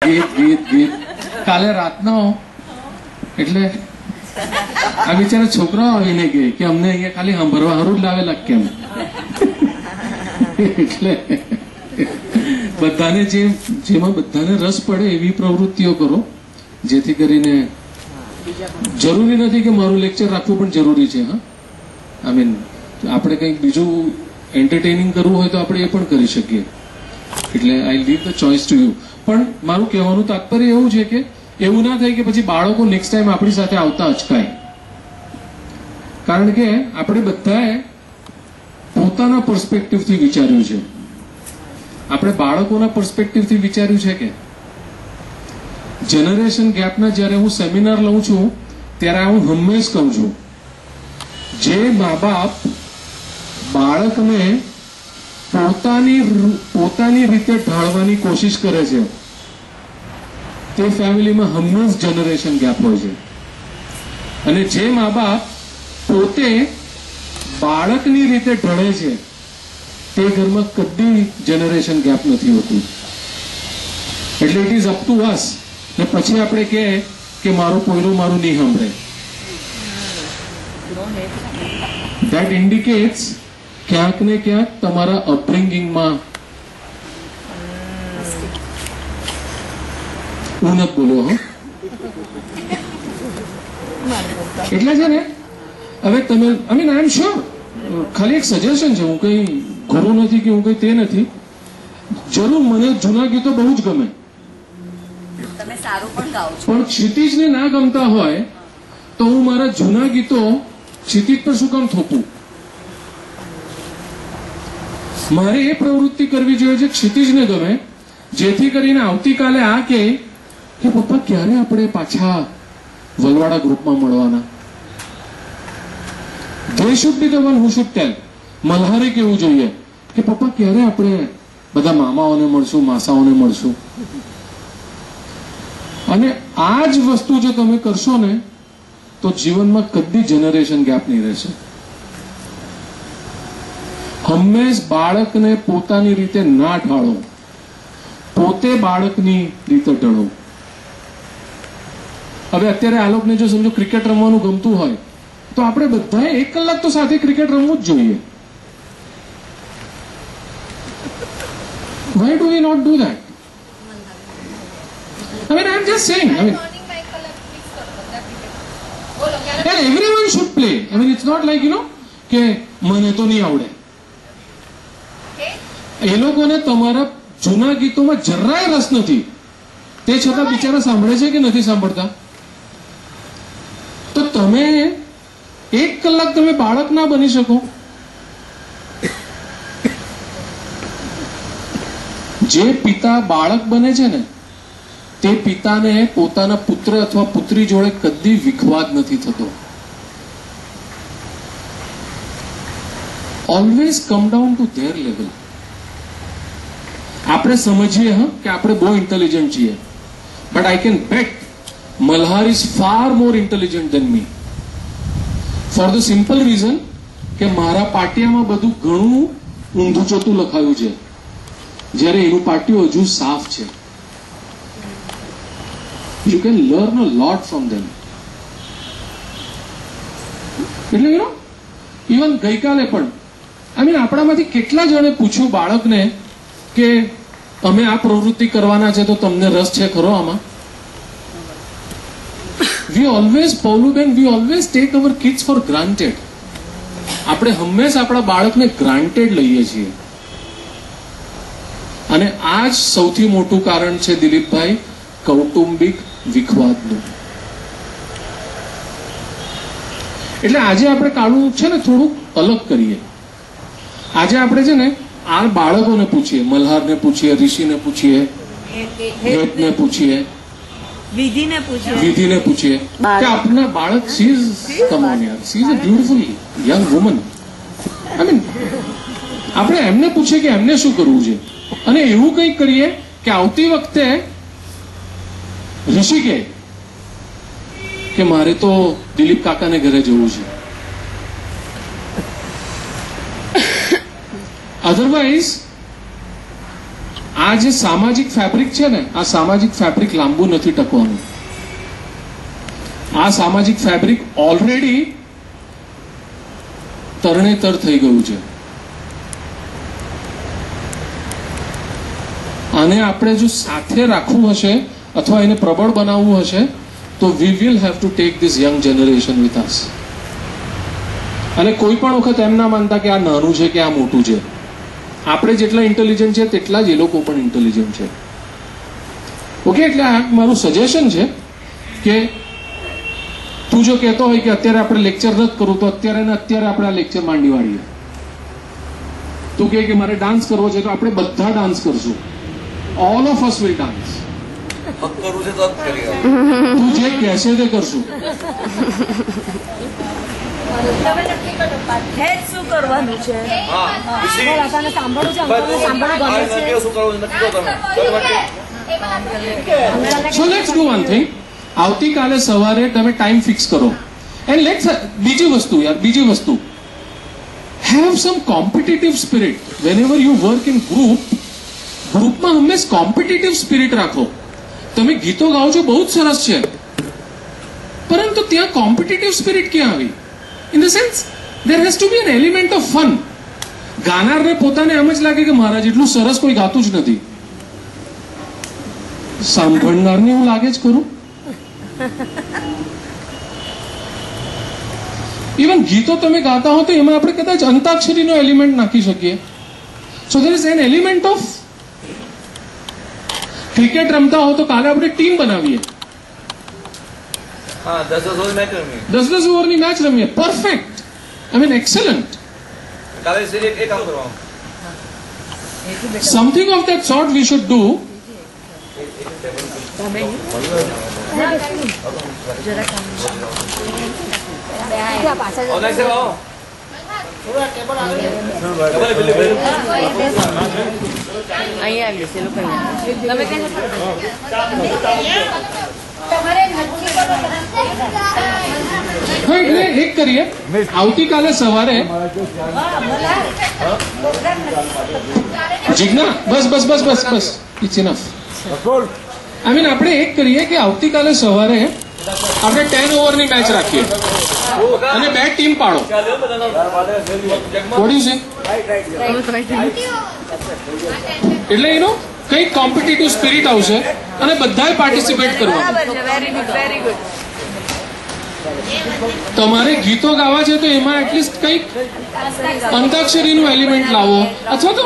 ગીત ગીત ગીત. કાલે રાતનો એટલે આ બિચારા છોકરાઓ આવીને કહે કે અમને અહીંયા ખાલી સાંભળવા હારું જ લાવેલા કેમ. એટલે બધાને જેમાં બધાને રસ પડે એવી પ્રવૃત્તિઓ કરો, જેથી કરીને જરૂરી નથી કે મારું લેક્ચર રાખવું પણ જરૂરી છે. હા, આઈ મીન આપણે કંઈક બીજું એન્ટરટેનિંગ કરવું હોય તો આપણે એ પણ કરી શકીએ. એટલે I leave the choice to you. પણ મારું કહેવાનું તાત્પર્ય એવું છે કે એવું ના થાય કે પછી બાળકો નેક્સ્ટ ટાઈમ આપણી સાથે આવતા અચકાય. કારણ કે આપણે બધાએ પોતાના પર્સ્પેક્ટિવથી વિચાર્યું છે. આપણે બાળકોના પર્સ્પેક્ટિવથી વિચાર્યું છે કે જનરેશન ગેપના જ્યારે હું સેમિનાર લઉં છું ત્યારે હું હંમેશ કહું છું, જે મા બાપ બાળકને પોતાની રીતે ઢાળવાની કોશિશ કરે છે તે ફેમિલીમાં હંમેશ જનરેશન ગેપ હોય છે. અને જે મા બાપ પોતે બાળકની રીતે ઢળે છે તે ઘરમાં કદી જનરેશન ગેપ નથી હોતું. એટલે ઇટ ઇઝ અપ ટુ અસ. ને પછી આપણે કહે કે મારું પોયરું મારું નહીં સાંભળે. ધેટ ઇન્ડિકેટ્સ ક્યાંક ને ક્યાંક તમારા અપબ્રિંગિંગમાં હું નથી બોલ્યો. હો, એટલે છે ને હવે તમે આઈ મીન આઈ એમ શ્યોર, ખાલી એક સજેશન છે, હું કઈ ગુરુ નથી કે હું કઈ તે નથી. જરૂર મને જૂના ગીતો બહુ જ ગમે, પણ ક્ષિતિજને ના ગમતા હોય તો હું મારા જૂના ગીતો ક્ષિતિજ પર શું કામ થોપું? મારે એ પ્રવૃત્તિ કરવી જોઈએ જે ક્ષિતિજને ગમે, જેથી કરીને આવતીકાલે આ કે પપ્પા ક્યારે આપણે પાછા વલવાડા ગ્રુપમાં મળવાના. They should be the one who should tell. મલ્હારે કેવું જોઈએ કે પપ્પા ક્યારે આપણે બધા મામાઓને મળશું, માસાઓને મળશું. અને આ જ વસ્તુ જો તમે કરશો ને તો જીવનમાં કદી જનરેશન ગેપ નહીં રહેશે. હંમેશ બાળકને પોતાની રીતે ના ઢાળો, પોતે બાળકની રીતે ઢળો. હવે અત્યારે આ લોકોને જો સમજો ક્રિકેટ રમવાનું ગમતું હોય તો આપણે બધાએ 1 કલાક તો સાથે ક્રિકેટ રમવું જ જોઈએ. Why do we not do that? I mean, I'm just saying. I mean, yeah, everyone should play. I mean, it's not like, કે મને તો નહીં આવડે. એ લોકોને તમારા જૂના ગીતોમાં જરાય રસ નથી, તે છતાં બિચારા સાંભળે છે કે નથી સાંભળતા. તો તમે 1 કલાક તમે બાળક ના બની શકો. જે પિતા બાળક બને છે ને તે પિતાને પોતાના પુત્ર અથવા પુત્રી જોડે કદી વિખવાદ નથી થતો. Always come down to their level. આપણે સમજીએ કે આપણે બહુ ઇન્ટેલિજન્ટ છીએ, but I can bet Malhar is far more intelligent than me. For the simple reason કે મારા પાટિયામાં બધું ઘણું ઊંધું ચોતું લખાયું છે, જ્યારે એનું પાટિયું હજુ સાફ છે. You can learn a lot from them. એટલે ઇવન ગઈકાલે પણ આઈ મીન આપણામાંથી કેટલા જણે પૂછ્યું બાળકને કે અમે આ પ્રવૃત્તિ કરવાના છે તો તમને રસ છે ખરો આમાં? વી ઓલવેઝ, પૌલુબેન, we always take our kids for granted. આપણે હંમેશા આપણા બાળકને ગ્રાન્ટેડ લઈએ છીએ. અને આ જ સૌથી મોટું કારણ છે દિલીપભાઈ કૌટુંબિક વિખવાદનું. એટલે આજે આપણે કાળું છે ને થોડુંક અલગ કરીએ. આજે આપણે છે ને આ બાળકોને પૂછીએ, મલ્હારને પૂછીએ, ઋષિને પૂછીએ, હેતને પૂછીએ, વિધિને પૂછીએ કે આપના બાળક સી ઇઝ કમ ઓન યાર, she is a beautiful young woman. I mean આપણે એમને પૂછીએ કે એમને શું કરવું છે, અને એવું કંઈક કરીએ કે આવતી વખતે ઋષિ કે મારે તો દિલીપ કાકાને ઘરે જવું છે. અધરવાઇઝ આ જે સામાજિક ફેબ્રિક છે ને, આ સામાજિક ફેબ્રિક લાંબુ નથી ટકવાનું. આ સામાજિક ફેબ્રિક ઓલરેડી તરણેતર થઈ ગયું છે. આને આપણે જો સાથે રાખવું હશે અથવા એને પ્રબળ બનાવવું હશે તો we will have to take this young generation with us. અને કોઈ પણ વખત એમ ના માનતા કે આ નાનું છે કે આ મોટું છે. આપણે જેટલા ઇન્ટેલિજન્ટ છે તેટલા જ એ લોકો પણ ઇન્ટેલિજન્ટ છે. ઓકે, એટલે આ મારું સજેશન છે કે તું જો કહેતો હોય કે અત્યારે આપણે લેક્ચર નથી કરવું તો અત્યારે ને અત્યારે આપણે આ લેક્ચર માંડી વાળીએ. તું કહે કે મારે ડાન્સ કરવો છે તો આપણે બધા ડાન્સ કરશું. All of us will dance. તું જે કહેશે તે કરશું. શું કરવાનું છે? So let's do one thing. આવતીકાલે સવારે તમે ટાઈમ ફિક્સ કરો. એન્ડ લેટ્સ બીજી વસ્તુ have some competitive spirit. When you work in ગ્રુપમાં હંમેશા કોમ્પિટિટિવ સ્પિરિટ રાખો. તમે ગીતો ગાઓ છો, બહુ જ સરસ છે, પરંતુ ત્યાં કોમ્પિટિટિવ સ્પિરિટ ક્યાં આવી? In the sense there has to be an element of fun. ગાનારને પોતાને એમ જ લાગે કે મારા જેટલું સરસ કોઈ ગાતું જ નથી. સાંભળનારને એવું લાગે જ ખરું. ઇવન ગીતો તમે ગાતા હો તો એમાં આપણે કદાચ અંતાક્ષરીનો એલિમેન્ટ નાખી શકીએ. સો there is an element of cricket રમતા હો તો કાલે આપણે ટીમ બનાવીએ. 10-10 ઓવરની મેચ રમીએ. Perfect. I mean, excellent. Something of that sort we should do. એક કરીએ. આવતીકાલે સવારે જીજ્ઞા બસ ઇટ્સ ઇનફ. આઈ મીન આપણે એક કરીએ કે આવતીકાલે સવારે આપણે 10 ઓવરની મેચ રાખીએ અને 2 ટીમ પાડો. What you say? એટલે એનો કંઈક કોમ્પિટિટિવ સ્પિરિટ આવશે અને બધાએ પાર્ટિસિપેટ કરવાનું. તમારે ગીતો ગાવા છે તો એમાં એટલીસ્ટ કંઈક અંતાક્ષરીનું એલિમેન્ટ લાવો. અથવા તો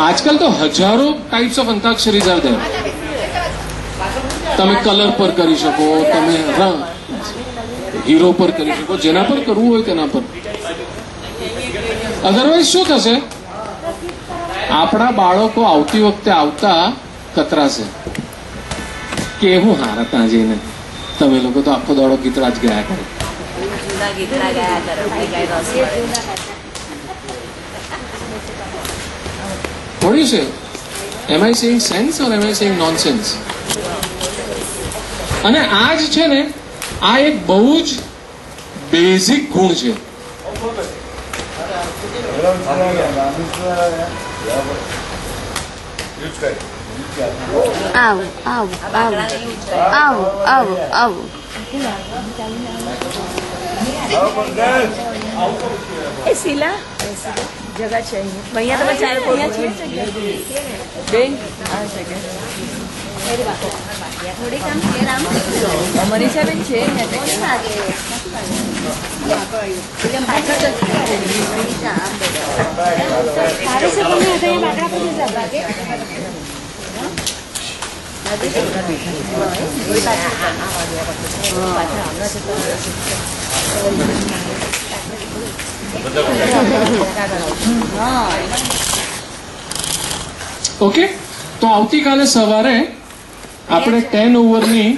આજકાલ તો હજારો ટાઈપ્સ ઓફ અંતાક્ષરીઝ આર ધેર. તમે કલર પર કરી શકો, તમે હીરો પર કરી શકો, જેના પર કરવું હોય તેના પર. અધરવાઇઝ શું થશે? આપણા બાળકો આવતી વખતે આવતા કતરાશે કે હું હારા ત્યાં જઈને તમે લોકો તો આખો દાડો ગીતડા જ ગયા કરો. What do you say? Am I saying sense or am I saying nonsense? અને આ જ છે ને, આ એક બહુ જ બેઝિક ગુણ છે. એ શીલા જગા છે અહીંયા. તમે ચાર અહીંયા છે બેન. થોડી કામ છે અમારી સાહેબ છે ઓકે. તો આવતીકાલે સવારે આપણે 10 ઓવરની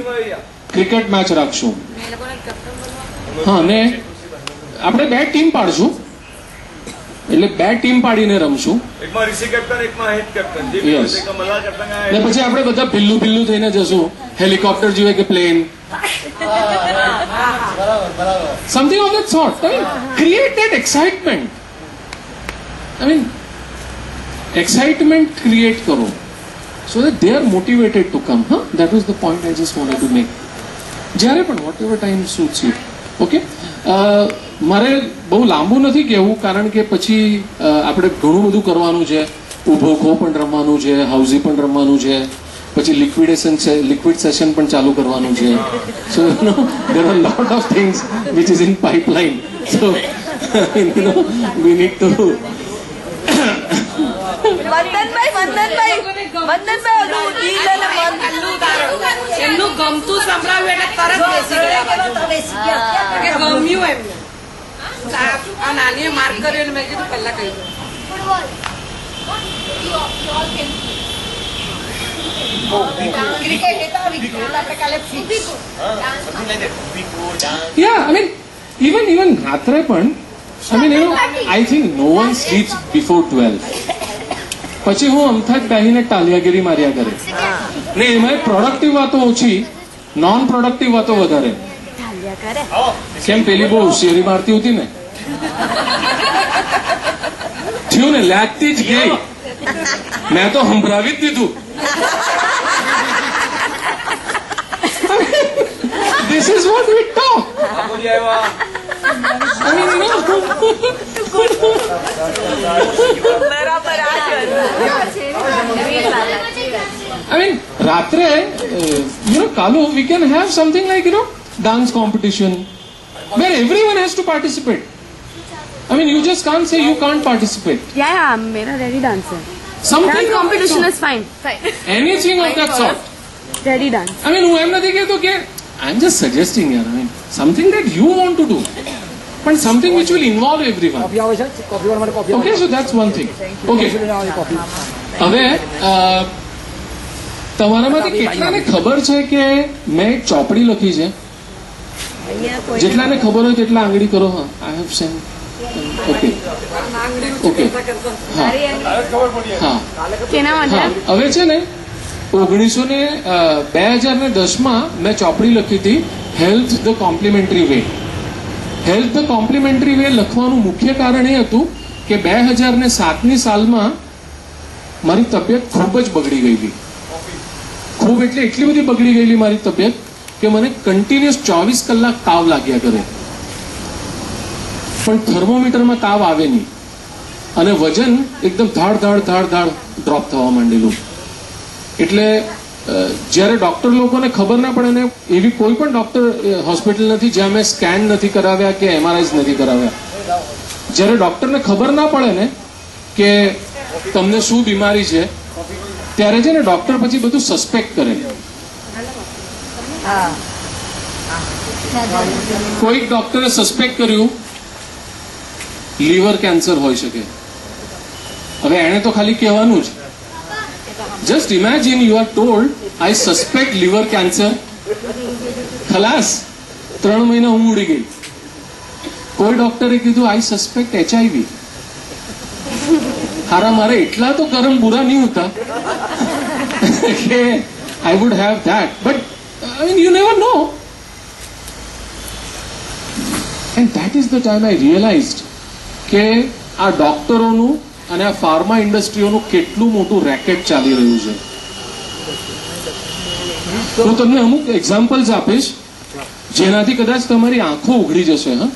ક્રિકેટ મેચ રાખશું. હા, ને આપણે 2 ટીમ પાડશું. એટલે 2 ટીમ પાડીને રમશું. એકમાં ઋષિ કેપ્ટન, એકમાં હેડ કેપ્ટન. યસ. ને પછી આપણે બધા ભિલ્લું થઈને જશું. હેલિકોપ્ટર જોઈએ કે plane. Something of that sort. I mean, create that excitement. I mean, excitement create કરો. so that they are motivated to come. That was the point I just wanted to make. જ્યારે પણ whatever time suits you. Okay? મારે બહુ લાંબુ નથી કહેવું કારણ કે પછી આપણે ઘણું બધું કરવાનું છે. ઊભો ખો પણ રમવાનું છે, હાઉસી પણ રમવાનું છે, પછી લિક્વિડેશન છે, લિક્વિડ સેશન પણ ચાલુ કરવાનું છે. સો there are lot of things which is in pipeline. So we need to Vandanbhai ઓલું દિલ અને મન એમનું ગમતું સંભળાવ્યું એટલે તરત બેસી ગયા કે ગમ્યું એમને. આ નાનીએ માર્ક કર્યો એટલે મેં કીધું પહેલા કહી દઉં. Yeah, I mean, even રાત્રે પણ, I mean, I think no one sleeps before 12. પછી હું અમથા જ બેહીને ટાલિયાગીરી માર્યા કરે ને એમાં પ્રોડક્ટિવ વાતો ઓછી, નોન પ્રોડક્ટિવ વાતો વધારે. કેમ પેલી બહુ હોશિયારી મારતી હતી ને, થયું ને, લાગતી જ ગઈ. મેં તો સંભળાવી જ દીધું. This is what we talk. I mean, no. બરાબર I mean, ratre, Kalu, we can have something like, dance competition where everyone has to participate. I mean, you just can't say you can't participate. Yeah, मेरा ready dance है. Something Dance competition is fine. Anything of that sort. Ready dance. I mean, હું એમ નથી કહેતો કે I'm just suggesting, I mean, something that you want to do, but something which will involve everyone. Okay, so that's one thing. Okay. હવે તમારામાંથી કેટલાને ખબર છે કે મેં એક ચોપડી લખી છે? જેટલાને ખબર હોય તેટલા આંગળી કરો. હા, I have sent. Okay okay હા હા કેના માટે? હા, હવે છે ને 2010માં મેં ચોપડી લખી હતી, health the complimentary way. Health the complimentary way લખવાનું મુખ્ય કારણ એ હતું કે 2007ની સાલમાં મારી તબિયત ખૂબ જ બગડી ગયેલી. ખૂબ એટલે એટલી બધી બગડી ગયેલી મારી તબિયત કે મને કન્ટિન્યુઅસ 24 કલાક તાવ લાગ્યા કરે, પણ થર્મોમીટરમાં તાવ આવે નહીં, અને વજન એકદમ ધાડ ધાડ ધાડ ધાડ ડ્રોપ થવા માંડેલું. એટલે જ્યારે ડોક્ટર લોકોને ખબર ના પડે, ને એવી કોઈ પણ ડોક્ટર હોસ્પિટલ નથી જ્યાં મેં સ્કેન નથી કરાવ્યા કે MRIs નથી કરાવ્યા. જ્યારે ડોક્ટરને ખબર ના પડે ને કે તમને શું બીમારી છે, ત્યારે છે ને ડોક્ટર પછી બધું સસ્પેક્ટ કરે. કોઈક ડોક્ટરે સસ્પેક્ટ કર્યું લીવર કેન્સર હોઈ શકે. હવે એને તો ખાલી કહેવાનું જ, just imagine you are told I suspect liver cancer. ખલાસ, 3 મહિના હું ઉડી ગઈ. કોઈ ડોક્ટરે કીધું I suspect HIV. હારા મારે એટલા તો કરમ બુરા નહીં હોતા કે I would have that, but I mean you never know. And that is the time I realized કે આ ડોક્ટરોનું અને આ ફાર્મા ઇન્ડસ્ટ્રીઓનું કેટલું મોટું રેકેટ ચાલી રહ્યું છે. હું તમને અમુક એક્ઝામ્પલ્સ આપીશ જેનાથી કદાચ તમારી આંખો ઉઘડી જશે. હા,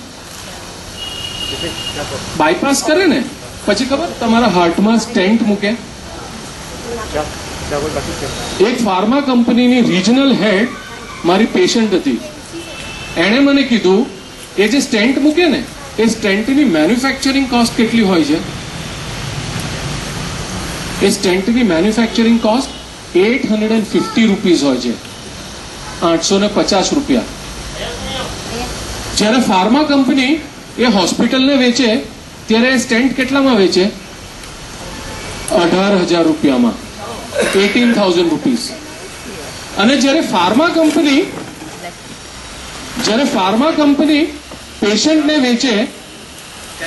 બાયપાસ કરે ને પછી ખબર તમારા હાર્ટમાં સ્ટેન્ટ મૂકે. એક ફાર્મા કંપનીની રિજનલ હેડ મારી પેશન્ટ હતી. એણે મને કીધું એ જે સ્ટેન્ટ મૂકે ને એ સ્ટેન્ટની મેન્યુફેક્ચરિંગ કોસ્ટ કેટલી હોય છે? એ સ્ટેન્ટની મેન્યુફેક્ચરિંગ કોસ્ટ 850 રૂપીઝ હોય છે, 850 રૂપિયા. જ્યારે ફાર્મા કંપની એ હોસ્પિટલને વેચે ત્યારે સ્ટેન્ટ કેટલામાં વેચે? 18,000 રૂપિયામાં, 18,000 રૂપીઝ. અને જ્યારે ફાર્મા કંપની પેશન્ટને વેચે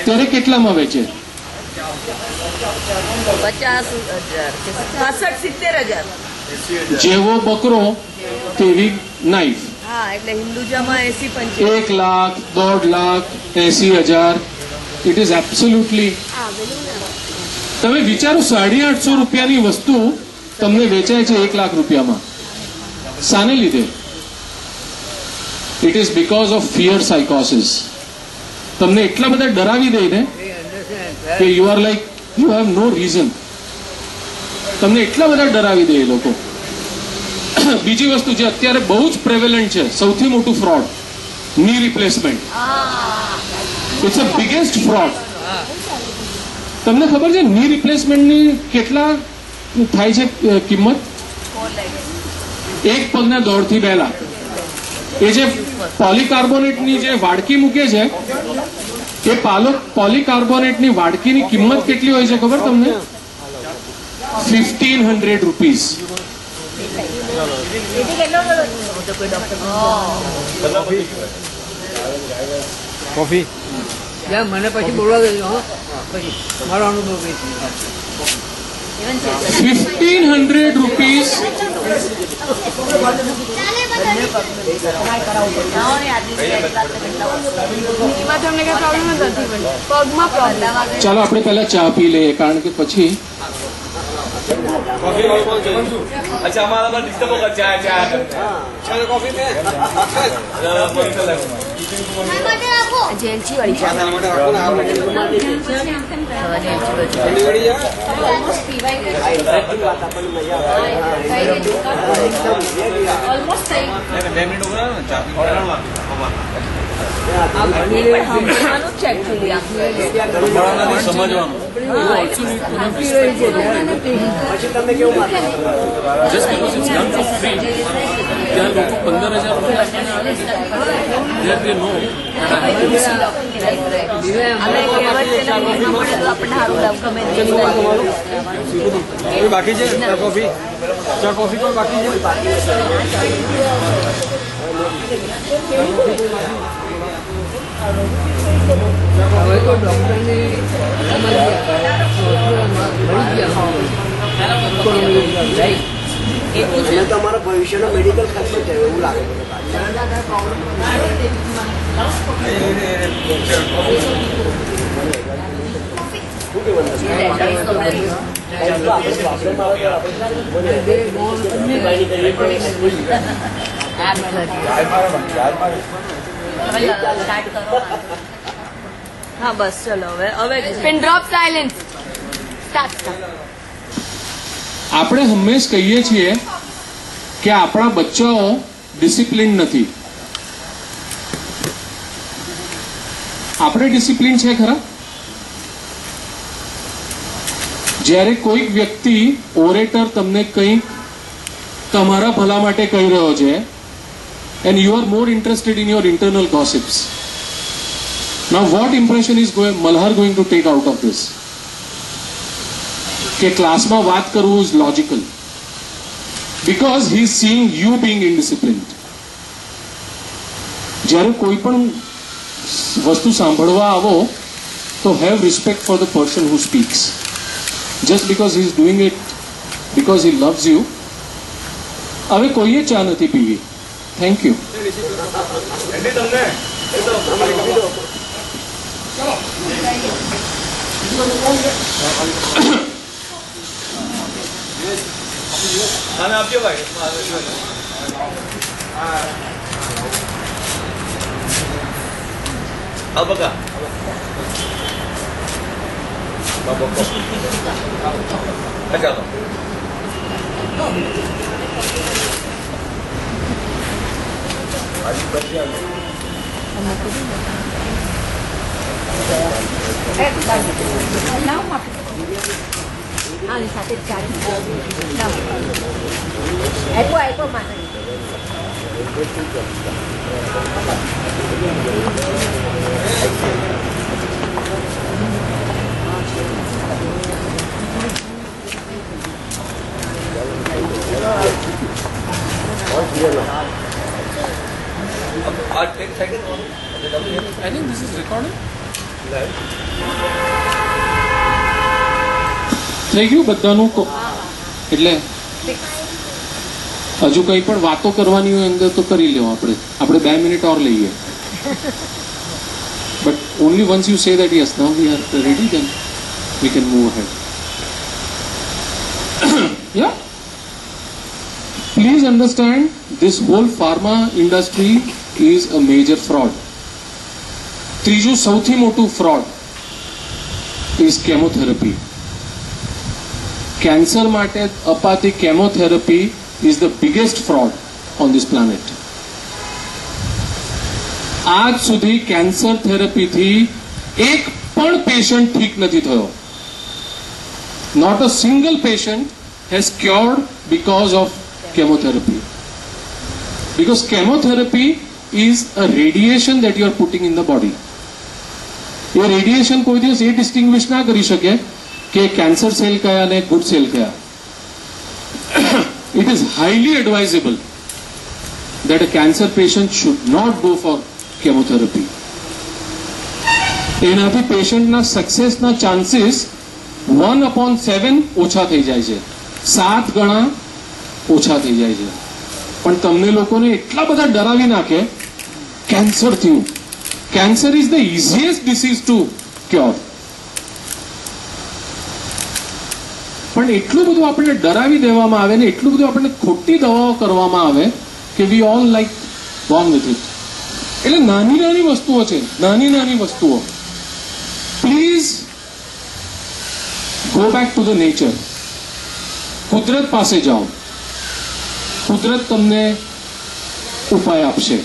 ત્યારે કેટલામાં વેચે? 50,000, 70,000. જેવો બકરો તેવી નાઈફ. હા, એટલે હિન્દુજામાં 80-85. 1 lakh, 1.5 lakh, 80,000. It is absolutely. તમે વિચારો 850 રૂપિયાની વસ્તુ તમને વેચાય છે 1 લાખ રૂપિયામાં, શાને લીધે? It is because of fear સાયકોસિસ. તમને એટલા બધા ડરાવી દે ને કે you are like you have no reason. તમને એટલા બધા ડરાવી દે એ લોકો. બીજી વસ્તુ જે અત્યારે બહુ જ પ્રેવેલન્ટ છે, સૌથી મોટું ફ્રોડ, ની replacement. It's a biggest fraud. તમને ખબર છે ની રિપ્લેસમેન્ટની કેટલા થાય છે કિંમત? 1 પગના દોડથી 2 લાખ. એ જે પોલીકાર્બોનેટની જે વાડકી મૂકે છે, એ પોલીકાર્બોનેટની વાડકીની કિંમત કેટલી હોય છે ખબર તમને? 1500 રૂપીસ. કોફી મને પછી બોલવા દેજો. પછી મારો અનુભવ કઈ છે. 1500 રૂપીસ. એમાં તમને કઈ પ્રોબ્લેમ નથી, પગમાં પ્રોબ્લેમ. ચાલો આપણે પહેલા ચા પી લઈએ, કારણ કે પછી अच्छा हमारा डिस्टर्ब होगा चाय चाय कॉफी में જેલચી વાળી ચા. સાંભળવાનું જ છે actually Just because it's done for free, ત્યાં લોકો 15,000 રૂપિયા આપીને આવે છે. They know that I have to listen. બાકી છે ચા કોફી પણ બાકી છે. હવે તો ડોક્ટરની તમારા ભવિષ્યનો મેડિકલ ખર્ચ છે એવું લાગે હા બસ ચલો હવે Pin drop silence. Start. આપણે હંમેશ કહીએ છીએ કે આપણા બચ્ચાઓ ડિસિપ્લિન નથી. આપણે ડિસિપ્લિન છે ખરા? જ્યારે કોઈક વ્યક્તિ ઓરેટર તમને કંઈક તમારા ભલા માટે કહી રહ્યો છે, and you are more interested in your internal gossips. Now what impression is Malhar going to take out of this? કે ક્લાસમાં વાત કરવું is logical because he is seeing you being indisciplined. જ્યારે કોઈ પણ વસ્તુ સાંભળવા આવો તો have respect for the person who speaks. Just because he is doing it because he loves you. હવે કોઈએ ચા નથી પીવી. Thank you. આને આપજો ભાઈ. આ બકા અચ્છા સાથે આપ્યો મારે I think this is recording. થઈ ગયું બધાનું. એટલે હજુ કઈ પણ વાતો કરવાની હોય અંદર તો કરી લો. આપણે 2 મિનિટ ઓર લઈએ. But only once you say that yes now we are ready, then we can move ahead. Yeah Please understand, this whole pharma industry is a major fraud. ત્રીજું સૌથી મોટું fraud is chemotherapy. કેન્સર માટે અપાતી chemotherapy is the biggest fraud on this planet. આજ સુધી cancer થેરપીથી એક પણ patient ઠીક નથી થયો. Not a single patient has cured because of chemotherapy. Because chemotherapy is a radiation that you are putting in the body. ये radiation कोई दिवस ये डिस्टिंग्विश ना करी सके कि कैंसर सेल कया ने गुड सेल कया. It is highly advisable that a cancer patient should not go for chemotherapy. એનાથી પેશન્ટના સક્સેસના ચાન્સીસ 1/7 ઓછા થઈ જાય છે, 7 ગણા ઓછા થઈ જાય છે. પણ તમને લોકોને એટલા બધા ડરાવી નાખે કેન્સર થયું. Cancer is the easiest disease to cure. પણ એટલું બધું આપણને ડરાવી દેવામાં આવે ને એટલું બધું આપણને ખોટી દવાઓ કરવામાં આવે કે we all like gone with it. એટલે નાની નાની વસ્તુઓ છે, નાની નાની વસ્તુઓ. Please go back to the nature. કુદરત પાસે જાઓ, કુદરત તમને ઉપાય આપશે.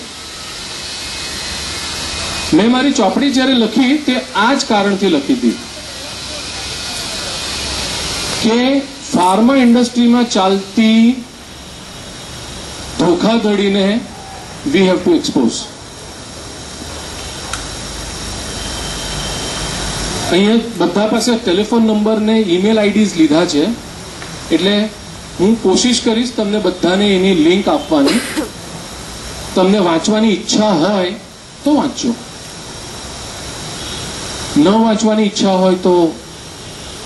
મેં મારી ચોપડી જ્યારે લખી તે આ જ કારણથી લખી હતી કે ફાર્મા ઇન્ડસ્ટ્રીમાં ચાલતી ધોખાધડીને વી હેવ ટુ એક્સપોઝ. અહીંયા બધા પાસે ટેલિફોન નંબર ને ઈમેલ આઈડીઝ લીધા છે, એટલે હું કોશિશ કરીશ તમને બધાને એની લિંક આપવાની. તમને વાંચવાની ઈચ્છા હોય તો વાંચજો, ન વાંચવાની ઈચ્છા હોય તો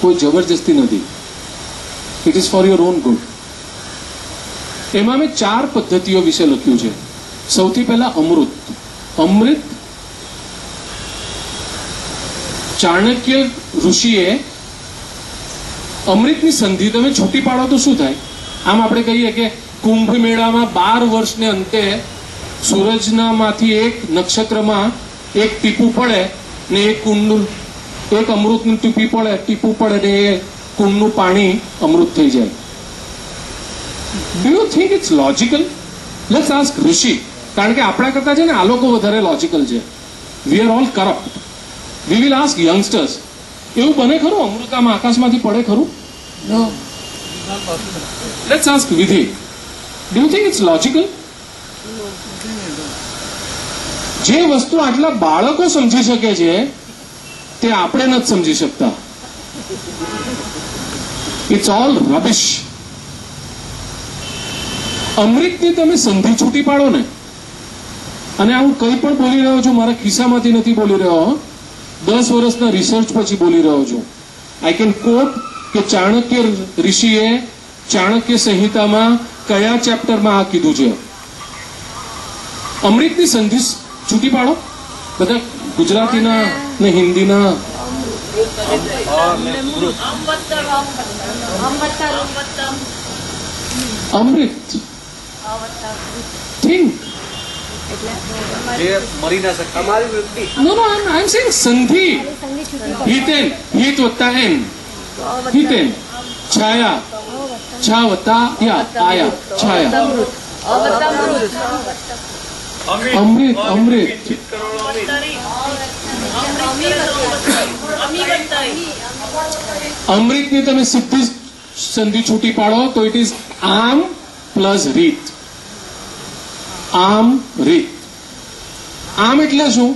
કોઈ જબરજસ્તી નથી. It is for your own good. એમાં મેં 4 પદ્ધતિઓ વિશે લખ્યું છે. સૌથી પહેલા અમૃત. અમૃત ચાણક્ય ઋષિએ અમૃતની સંધિ તમે છૂટી પાડો તો શું થાય? આમ આપણે કહીએ કે કુંભ મેળામાં 12 વર્ષને અંતે સૂરજનામાંથી એક નક્ષત્રમાં એક ટીપું પડે ને એક કુંડનું એક અમૃતનું ટીપું પડે ને એ કુંડનું પાણી અમૃત થઈ જાય. Do you think it's logical? Let's ask Rishi. કારણ કે આપણા કરતા છે ને આ લોકો વધારે લોજિકલ છે. We are all corrupt. We will ask youngsters, એવું બને ખરું અમૃત આમ આકાશમાંથી પડે ખરું? No. Let's ask Vidhi, do you think it's logical? જે વસ્તુ આટલા બાળકો સમજી શકે છે તે આપણે નથી સમજી શકતા. It's all રબિશ. અમૃતની તમે સંધિ છૂટી પાડો ને, અને હું કંઈ પણ બોલી રહ્યો છું મારા ખિસ્સામાંથી નથી બોલી રહ્યો, 10 વર્ષના રિસર્ચ પછી બોલી રહ્યો છું. આઈ કેન કોટ કે ચાણક્ય ઋષિએ ચાણક્ય સંહિતામાં કયા ચેપ્ટરમાં આ કીધું છે. અમૃતની સંધિ છૂટી પાડો. બધા ગુજરાતીના ને હિન્દીના અમૃત થિંક મરી ના શકે. અમારી વૃત્તિ નો આઈ એમ સેઇંગ સંધિ. હિતેન, હિત વત્તા એન, હિતેન. છાયા, છા વત્તા યા, આયા, છાયા. અમૃત, અમૃત. અમૃતની તમે સીધી સંધિ છૂટી પાડો તો ઇટ ઇઝ આમ પ્લસ રીત. આમ રીત. આમ એટલે શું?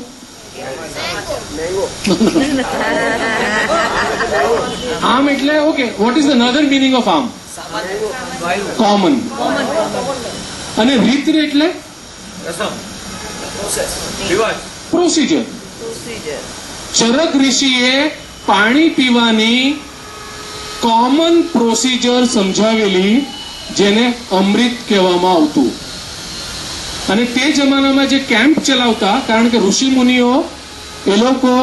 આમ એટલે okay, vote is the another meaning of આમ? કોમન. અને રીત એટલે પ્રોસીજર. ચરક ઋષિએ પાણી પીવાની કોમન પ્રોસીજર સમજાવેલી જેને અમૃત કહેવામાં આવતું. અને તે જમાનામાં જે કેમ્પ ચલાવતા, કારણ કે ઋષિ મુનિઓ એ લોકો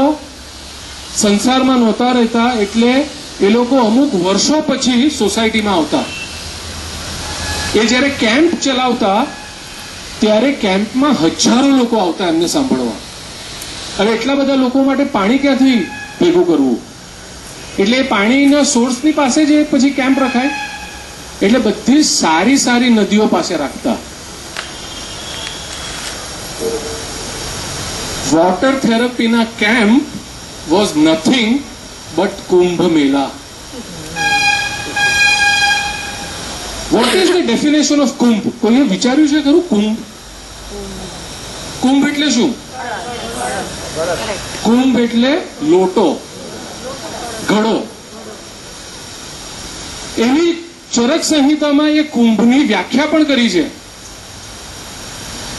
સંસારમાં નહોતા રહેતા, એટલે એ લોકો અમુક વર્ષો પછી સોસાયટીમાં આવતા. એ જ્યારે કેમ્પ ચલાવતા ત્યારે કેમ્પમાં હજારો લોકો આવતા એમને સાંભળવા. હવે એટલા બધા લોકો માટે પાણી ક્યાંથી ભેગું કરવું? એટલે એ પાણીના સોર્સની પાસે જ પછી કેમ્પ રખાય. એટલે બધી સારી સારી નદીઓ પાસે રાખતા. વોટર થેરપીના camp was nothing but Kumbh Mela. What is the definition of Kumbh? કોઈએ વિચાર્યું છે ખરું? કુંભ કુંભ એટલે શું? કુંભ એટલે લોટો, ઘડો. એવી ચરક સંહિતામાં એ કુંભની વ્યાખ્યા પણ કરી છે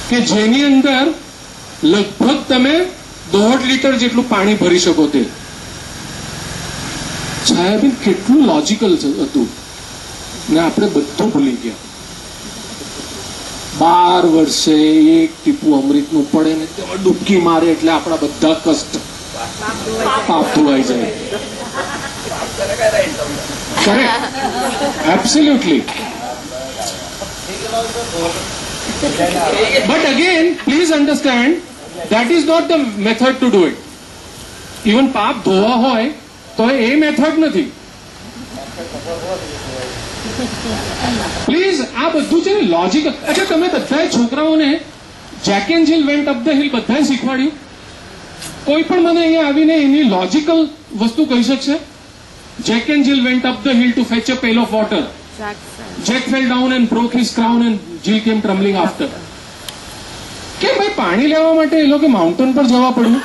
કે જેની અંદર લગભગ તમે 1.5 લીટર જેટલું પાણી ભરી શકો. તે છાયાબેન કેટલું લોજિકલ હતું ને આપણે બધું ભૂલી ગયા. 12 વર્ષે એક ટીપું અમૃતનું પડે ને તેમાં ડૂબકી મારે એટલે આપણા બધા કષ્ટ પાપ ધોવાઈ જાય. Correct, absolutely. But again, please understand, that is not the method to do it. Even પાપ ધોવા હોય તો એ મેથડ નથી. પ્લીઝ આ બધું છે ને લોજિક. અચ્છા, તમે બધા છોકરાઓને Jack and Jill went up the hill બધાએ શીખવાડ્યું? કોઈ પણ મને અહીંયા આવીને એની લોજિકલ વસ્તુ કહી શકશે? Jack and Jill went up the hill to fetch a pail of water. Jack fell down and broke his crown and Jill came trembling after. કે ભાઈ પાણી લેવા માટે એ લોકો માઉન્ટેન પર જવા પડ્યું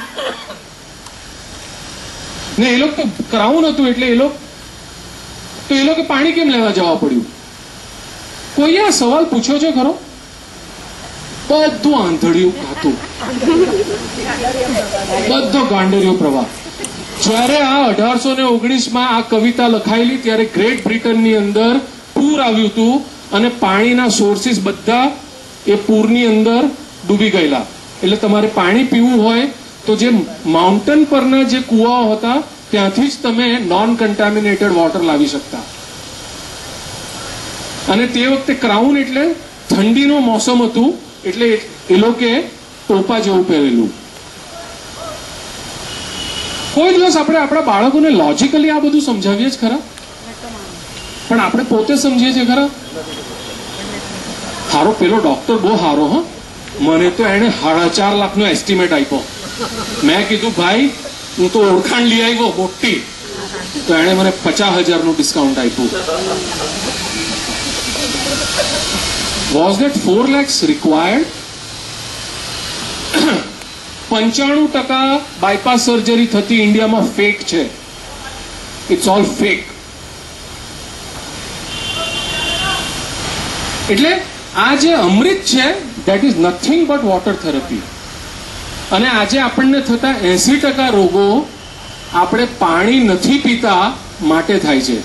ને એ લોકો ક્રાઉન હતું એટલે એ લોકો પાણી કેમ લેવા જવા પડ્યું? કોઈએ આ સવાલ પૂછ્યો છે ખરો? બધું આંધળિયું ખાતું, બધો ગાંડરિયો પ્રવાહ. જયારે આ 1819માં આ કવિતા લખાયેલી ત્યારે ગ્રેટ બ્રિટનની અંદર પૂર આવ્યું હતું અને પાણીના સોર્સિસ બધા એ પૂરની અંદર ડૂબી ગયેલા. એટલે તમારે પાણી પીવું હોય તો જે માઉન્ટેન પરના જે કુવાઓ હતા ત્યાંથી જ તમે નોન કન્ટામિનેટેડ વોટર લાવી શકતા. અને તે વખતે ક્રાઉન એટલે ઠંડીનો મોસમ હતું એટલે એ લોકોએ ટોપા જેવું પહેરેલું. કોઈ દિવસ આપણે આપણા બાળકોને લોજિકલી આ બધું સમજાવીએ જ ખરા? પણ આપણે પોતે સમજીએ છીએ ખરા? હારો પેલો ડોક્ટર બહુ હારો. હા, મને તો એને 4.5 લાખનો એસ્ટિમેટ આપ્યો. મેં કીધું ભાઈ હું તો ઓળખાણ લઈ આવ્યો મોટી, તો એને મને 50,000નું ડિસ્કાઉન્ટ આપ્યું. Was that 4 lakhs required? 95% bypass surgery થતી ઇન્ડિયામાં ફેક છે. It's all fake. એટલે આ જે અમૃત છે that is nothing but water therapy. અને આજે આપણને થતા 80% રોગો આપણે પાણી નથી પીતા માટે થાય છે.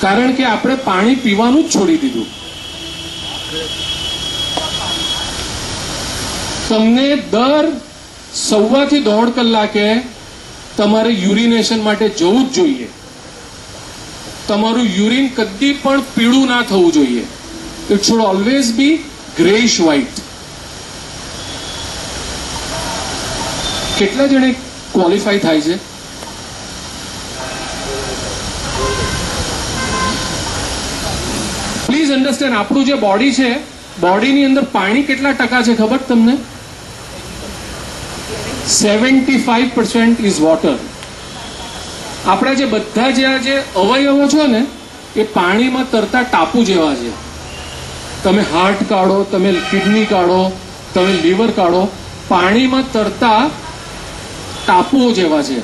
કારણ કે આપણે પાણી પીવાનું જ છોડી દીધું. તમને દર 1.25 થી 1.5 કલાકે તમારે યુરિનેશન માટે જવું જ જોઈએ. તમારું યુરિન કદી પણ પીળું ના થવું જોઈએ. It should always be greyish white. કેટલા જણે ક્વોલિફાય થાય છે? પ્લીઝ અન્ડરસ્ટેન્ડ, આપણું જે બોડી છે, બોડીની અંદર પાણી કેટલા ટકા છે ખબર તમને? 75% ઇઝ વોટર. આપણા જે બધા જે અવયવો છે ને એ પાણીમાં તરતા ટાપુ જેવા છે. તમે હાર્ટ કાઢો, તમે કિડની કાઢો, તમે લીવર કાઢો, પાણીમાં તરતા ટાપુઓ જેવા છે.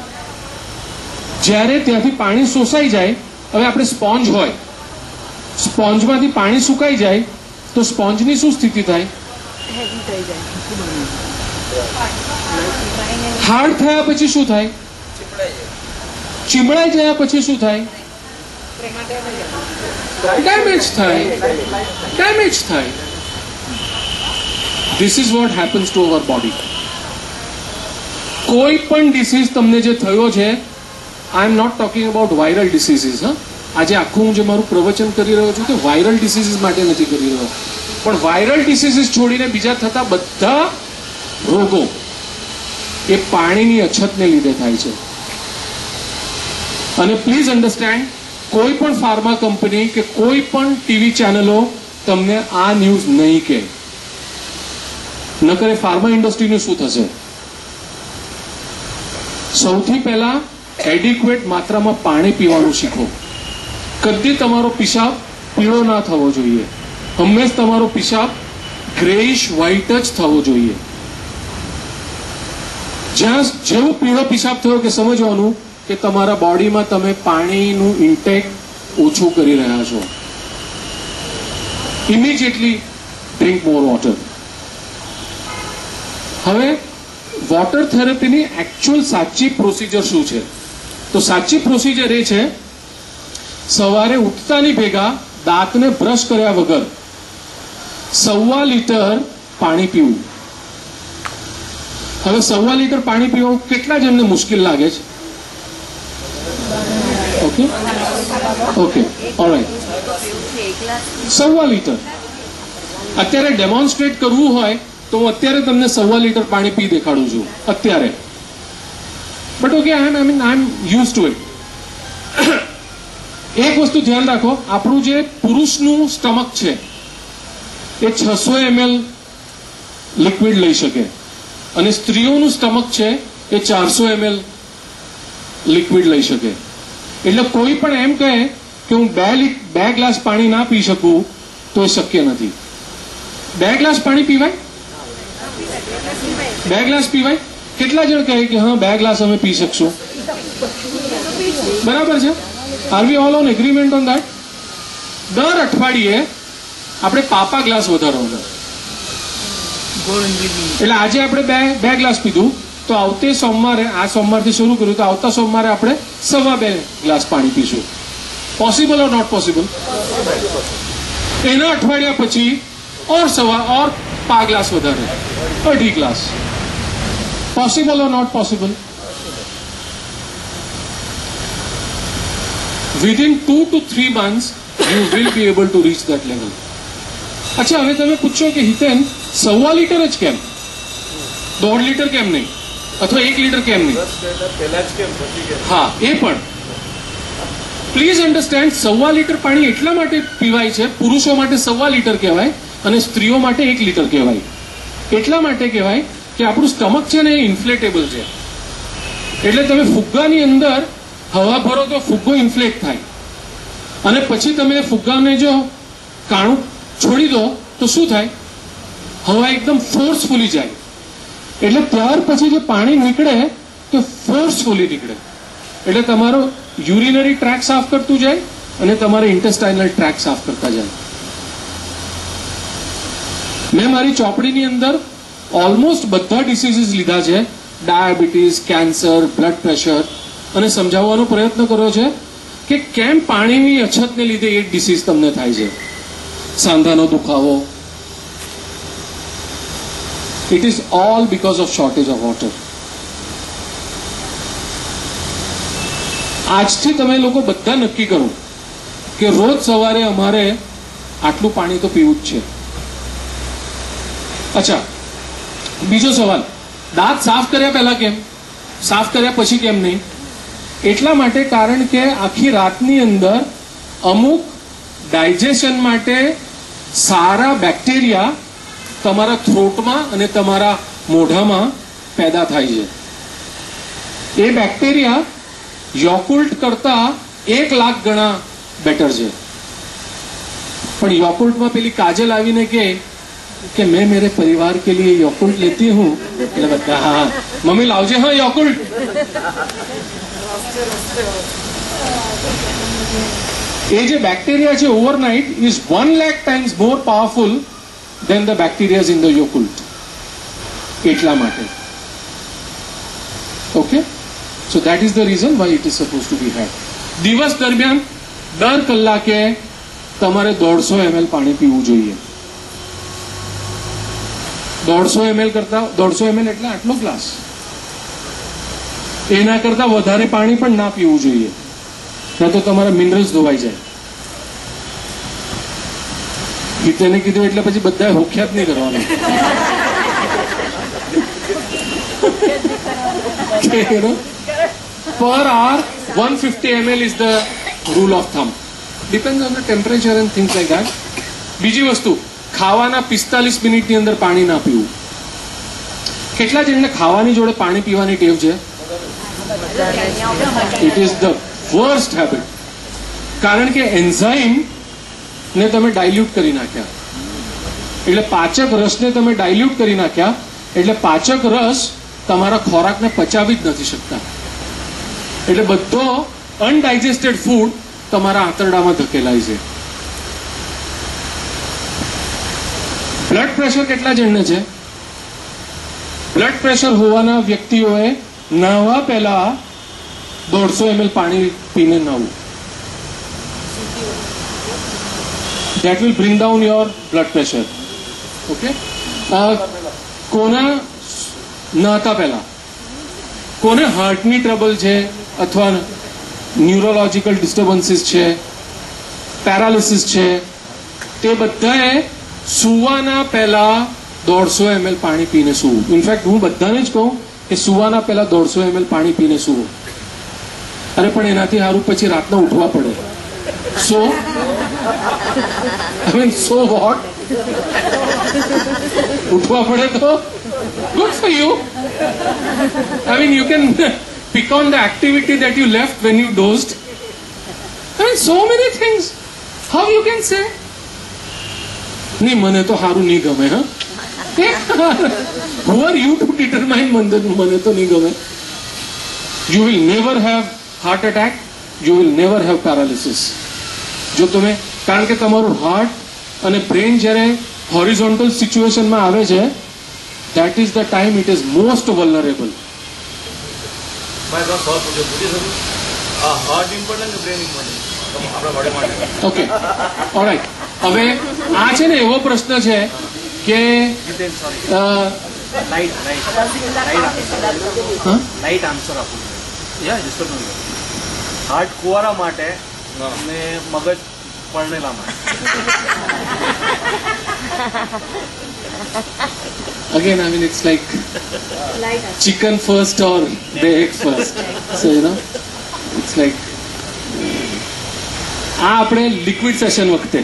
જ્યારે ત્યાંથી પાણી શોષાઈ જાય, હવે આપણે સ્પોન્જ હોય, સ્પોન્જમાંથી પાણી સુકાઈ જાય તો સ્પોન્જની શું સ્થિતિ થાય? હાર્ડ થયા પછી શું થાય? ચીમડાઈ ગયા પછી શું થાય? ડેમેજ થાય. This is what happens to our body. કોઈ પણ ડિસીઝ તમને જે થયો છે, I am not talking about viral diseases. આજે આખું હું જે મારું પ્રવચન કરી રહ્યો છું તે વાયરલ ડિસીઝીસ માટે નથી કરી રહ્યો, પણ વાયરલ ડિસીઝીસ છોડીને બીજા થતા બધા રોગો એ પાણીની અછતને લીધે થાય છે. અને પ્લીઝ અન્ડરસ્ટેન્ડ, કોઈ પણ ફાર્મા કંપની કે કોઈ પણ ટીવી ચેનલો તમને આ ન્યૂઝ નહીં કહે. નકર ફાર્મા ઇન્ડસ્ટ્રીનું શું થશે? સૌથી પહેલા એડિક્વેટ માત્રામાં પાણી પીવાનું શીખો. કદી તમારો પિશાબ પીળો ના થવો જોઈએ, હંમેશ તમારો પિશાબ ગ્રેઇશ વ્હાઇટ જ થવો જોઈએ. જ્યાં જેવો પીળો પિશાબ થયો કે સમજવાનું કે તમારા બોડીમાં તમે પાણીનું ઇન્ટેક ઓછું કરી રહ્યા છો. ઇમિડિયેટલી ડ્રિંક મોર વોટર. હવે વોટર થેરેપીની એકચ્યુઅલ સાચી પ્રોસિજર શું છે? તો સાચી પ્રોસિજર એ છે, સવારે ઉઠતાની ભેગા દાંતને બ્રશ કર્યા વગર 1.25 લીટર પાણી પીવું. હવે 1.25 લીટર પાણી પીવું કેટલા જણને મુશ્કેલ લાગે છે? Okay okay alright, 1.25 litre. અત્યારે ડેમોન્સ્ટ્રેટ કરવું હોય તો હું અત્યારે તમને 1.25 લીટર પાણી પી દેખાડું છું અત્યારે. But okay, I am use to it. એક વસ્તુ ધ્યાન રાખો, આપણું જે પુરુષનું સ્ટમક છે એ 600 ml લિક્વિડ લઈ શકે અને સ્ત્રીઓનું સ્ટમક છે એ 400 ml લિક્વિડ લઈ શકે. એટલે કોઈ પણ એમ કહે કે હું 2 ગ્લાસ પાણી ના પી શકું તો એ શક્ય નથી. 2 ગ્લાસ પાણી પીવાય? 2 ગ્લાસ પીવાય? કેટલા જણ કહે કે હા 2 ગ્લાસ અમે પી શકશું? બરાબર છે? Are we all on agreement on that? દર અઠવાડિયે આપણે પાપા ગ્લાસ વધારવાનો. એટલે આજે આપણે 2 ગ્લાસ પીધું તો આવતે સોમવારે, આ સોમવારથી શરૂ કર્યું તો આવતા સોમવારે આપણે 2.25 ગ્લાસ પાણી પીશું. Possible or not possible? એના અઠવાડિયા પછી ઓર 5 ગ્લાસ વધારે, 2.5 glass. Possible or not possible? Within 2 to 3 months you will be able to reach that level. અચ્છા, હવે તમે પૂછો કે હિતેન 1.25 લીટર જ કેમ, 1.5 લીટર કેમ નહીં, અથવા 1 લીટર કેમ નહીં? હા, એ પણ પ્લીઝ અન્ડરસ્ટેન્ડ, 1.25 લીટર પાણી એટલા માટે પીવાય છે, પુરુષો માટે 1.25 લીટર કહેવાય અને સ્ત્રીઓ માટે 1 લીટર કહેવાય. એટલા માટે કહેવાય કે આપણું સ્ટમક છે ને એ ઇન્ફ્લેટેબલ છે. એટલે તમે ફુગ્ગાની અંદર હવા ભરો તો ફુગ્ગો ઇન્ફ્લેટ થાય અને પછી તમે ફુગ્ગાને જો કાણું છોડી દો તો શું થાય? હવા એકદમ ફોર્સફુલી જાય. એટલે ત્યાર પછી જે પાણી નીકળે તો ફોર્સફુલી નીકળે. એટલે તમારો યુરિનરી ટ્રેક સાફ કરતું જાય અને તમારે ઇન્ટેસ્ટાઇનલ ટ્રેક સાફ કરતા જાય. મેં મારી ચોપડીની અંદર ઓલમોસ્ટ બધા ડિસીઝીસ લીધા છે, ડાયાબિટીસ, કેન્સર, બ્લડ પ્રેશર, અને સમજાવવાનો પ્રયત્ન કર્યો છે કે કેમ પાણીની અછતને લીધે એક ડિસીઝ તમને થાય છે, સાંધાનો દુખાવો. It is all because of shortage of water. આજથી તમે લોકો બધા નક્કી કરો કે રોજ સવારે અમારે આટલું પાણી તો પીવું જ છે. અચ્છા, બીજો સવાલ, દાંત સાફ કર્યા પહેલા કેમ, સાફ કર્યા પછી કેમ નહીં? એટલા માટે કારણ કે આખી રાતની અંદર અમુક ડાયજેશન માટે સારા બેક્ટેરિયા તમારા થ્રોટમાં અને તમારા મોઢામાં પેદા થાય છે. એ બેક્ટેરિયા યોકુલ્ટ કરતા 1 લાખ ગણા બેટર છે. પણ યોકુલ્ટમાં પેલી કાજલ આવીને કે મેં મેરે પરિવાર के लिए योकुल्ट लेती हूँ, એટલે બધા હા મમ્મી લાવજે હા યોકુલ્ટ. એ જે બેક્ટેરિયા છે overnight is 1 lakh times more powerful than the bacterias in the Yakult. એટલા માટે okay, so that is the reason why it is suppose to be had. દિવસ દરમિયાન દર કલાકે તમારે 150 ml પાણી પીવું જોઈએ. 150 ml કરતા 150 ml એટલે આટલો ગ્લાસ, એના કરતા વધારે પાણી પણ ના પીવું જોઈએ. ત્યાં તો તમારા મિનરલ્સ ધોવાઈ જાય. તેને કીધું એટલે પછી બધા હોખ્યા જ નહીં કરવાનું. Per hour 150 ml is the rule of thumb. Depends on the temperature and things like that. બીજી વસ્તુ, ખાવાના 45 મિનિટની અંદર પાણી ના પીવું. કેટલા જણને ખાવાની જોડે પાણી પીવાની ટેવ છે? It is the worst habit. કારણ કે એન્ઝાઇમ ને તમે ડાયલ્યુટ કરી નાખ્યા, એટલે પાચક રસને તમે ડાયલ્યુટ કરી નાખ્યા, એટલે પાચક રસ તમારા ખોરાકને પચાવી જ નથી શકતા. એટલે બધો અનડાયજેસ્ટેડ ફૂડ તમારા આંતરડામાં ધકેલાય છે. બ્લડ પ્રેશર કેટલા જણને છે? બ્લડ પ્રેશર હોવાના વ્યક્તિઓએ નાહવા પહેલા 150 ml પાણી પીને નાહવું. That will bring down your blood pressure. Okay? કોના નહાતા પહેલા, કોને હાર્ટની ટ્રબલ છે અથવા ન્યુરોલોજીકલ ડિસ્ટર્બન્સીસ છે, પેરાલિસિસ છે, તે બધાએ સુવાના પહેલા 150 ml પાણી પીને સૂવું. ઇનફેક્ટ હું બધાને જ કહું કે સુવાના પહેલા 150 ml પાણી પીને સૂવો. અરે પણ એનાથી સારું પછી રાતના ઉઠવા પડે. So, I mean, so what? ઉઠવા પડે તો good for you. I mean, you can pick on the activity that you left when you dozed. I mean, so many things. How you can say? નહીં, મને તો સારું નહીં ગમે. હા, who are you to determine મને તો નહીં ગમે? You will never have heart attack. You will never have paralysis. જો તમે, કારણ કે તમારું હાર્ટ અને બ્રેન જ્યારે હોરિઝોન્ટલ સિચ્યુએશનમાં આવે છે, that is the time it is most vulnerable. Okay, alright. હવે આ છે ને એવો પ્રશ્ન છે કે લાઈટ આન્સર આપું. હાર્ટ કુવારા માટે અને મગજ પરણેલા માટે. Again, I mean, it's like chicken first or the egg first. So, you know, it's like આ આપણે લિક્વિડ સેશન વખતે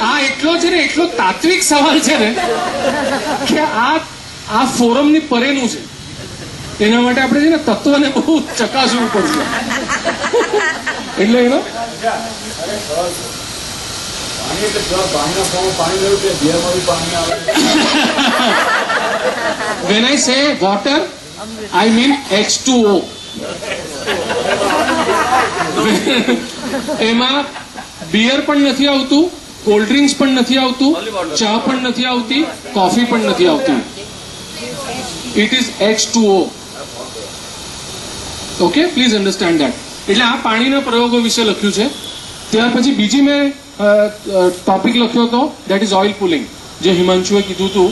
આ એટલો છે ને, એટલો તાત્વિક સવાલ છે ને કે આ ફોરમની પરેનું છે. એના માટે આપણે છે ને તત્વને બહુ ચકાસવું પડશે. એટલે એનો when I say water, I mean H2O. એમાં બિયર પણ નથી આવતું, કોલ્ડ ડ્રિંક્સ પણ નથી આવતું, ચા પણ નથી આવતી, કોફી પણ નથી આવતી. It is H2O. Okay, please understand that. એટલે આ પાણીના પ્રયોગો વિશે લખ્યું છે. ત્યાર પછી બીજી મેં ટોપિક લખ્યો હતો, દેટ ઇઝ ઓઇલ પુલિંગ, જે હિમાંશુએ કીધું હતું.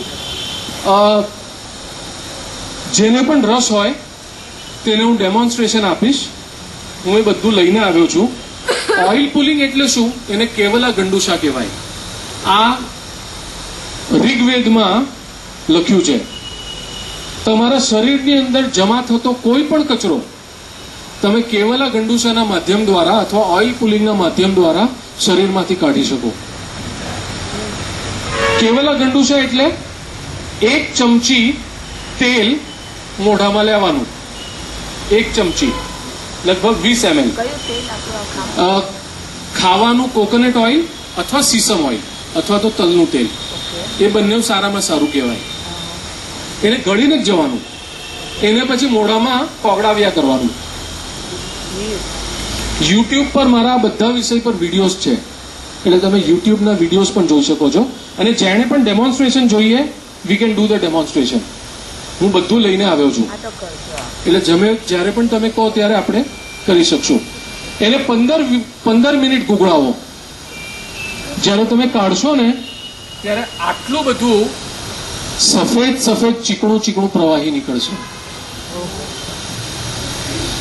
જેને પણ રસ હોય તેને હું ડેમોન્સ્ટ્રેશન આપીશ. હું એ બધું લઈને આવ્યો છું. ઓઇલ પુલિંગ એટલે શું? એને કેવલા ગંડુશા કહેવાય. આ ઋગ્વેદમાં લખ્યું છે. તમારા શરીરની અંદર જમા થતો કોઈ પણ કચરો તમે કેવલા ગંડુશાના માધ્યમ દ્વારા અથવા ઓઇલ પુલિંગના માધ્યમ દ્વારા શરીરમાંથી કાઢી શકો. કેવલા ગંડુશા એટલે 1 ચમચી તેલ મોઢામાં લેવાનું. 1 ચમચી, લગભગ 20 ml. ખાવાનું કોકોનટ ઓઇલ અથવા સીસમ ઓઇલ અથવા તો તલનું તેલ, એ બંને સારામાં સારું કહેવાય. એને ગળીને જ જવાનું, એને પછી મોઢામાં કોગળાવ્યા કરવાનું. યુટ્યુબ પર મારા બધા વિષય પર વિડીયોઝ છે, એટલે તમે યુટ્યુબના વિડીયોઝ પણ જોઈ શકો છો. અને જેણે પણ ડેમોન્સ્ટ્રેશન જોઈએ, we can do the demonstration. હું બધું લઈને આવ્યો છું, એટલે જ્યારે પણ તમે કહો ત્યારે આપણે કરી શકશું. એને 15 મિનિટ ગુગળાવો. જ્યારે તમે કાઢશો ને ત્યારે આટલું બધું સફેદ ચીકણું પ્રવાહી નીકળશે.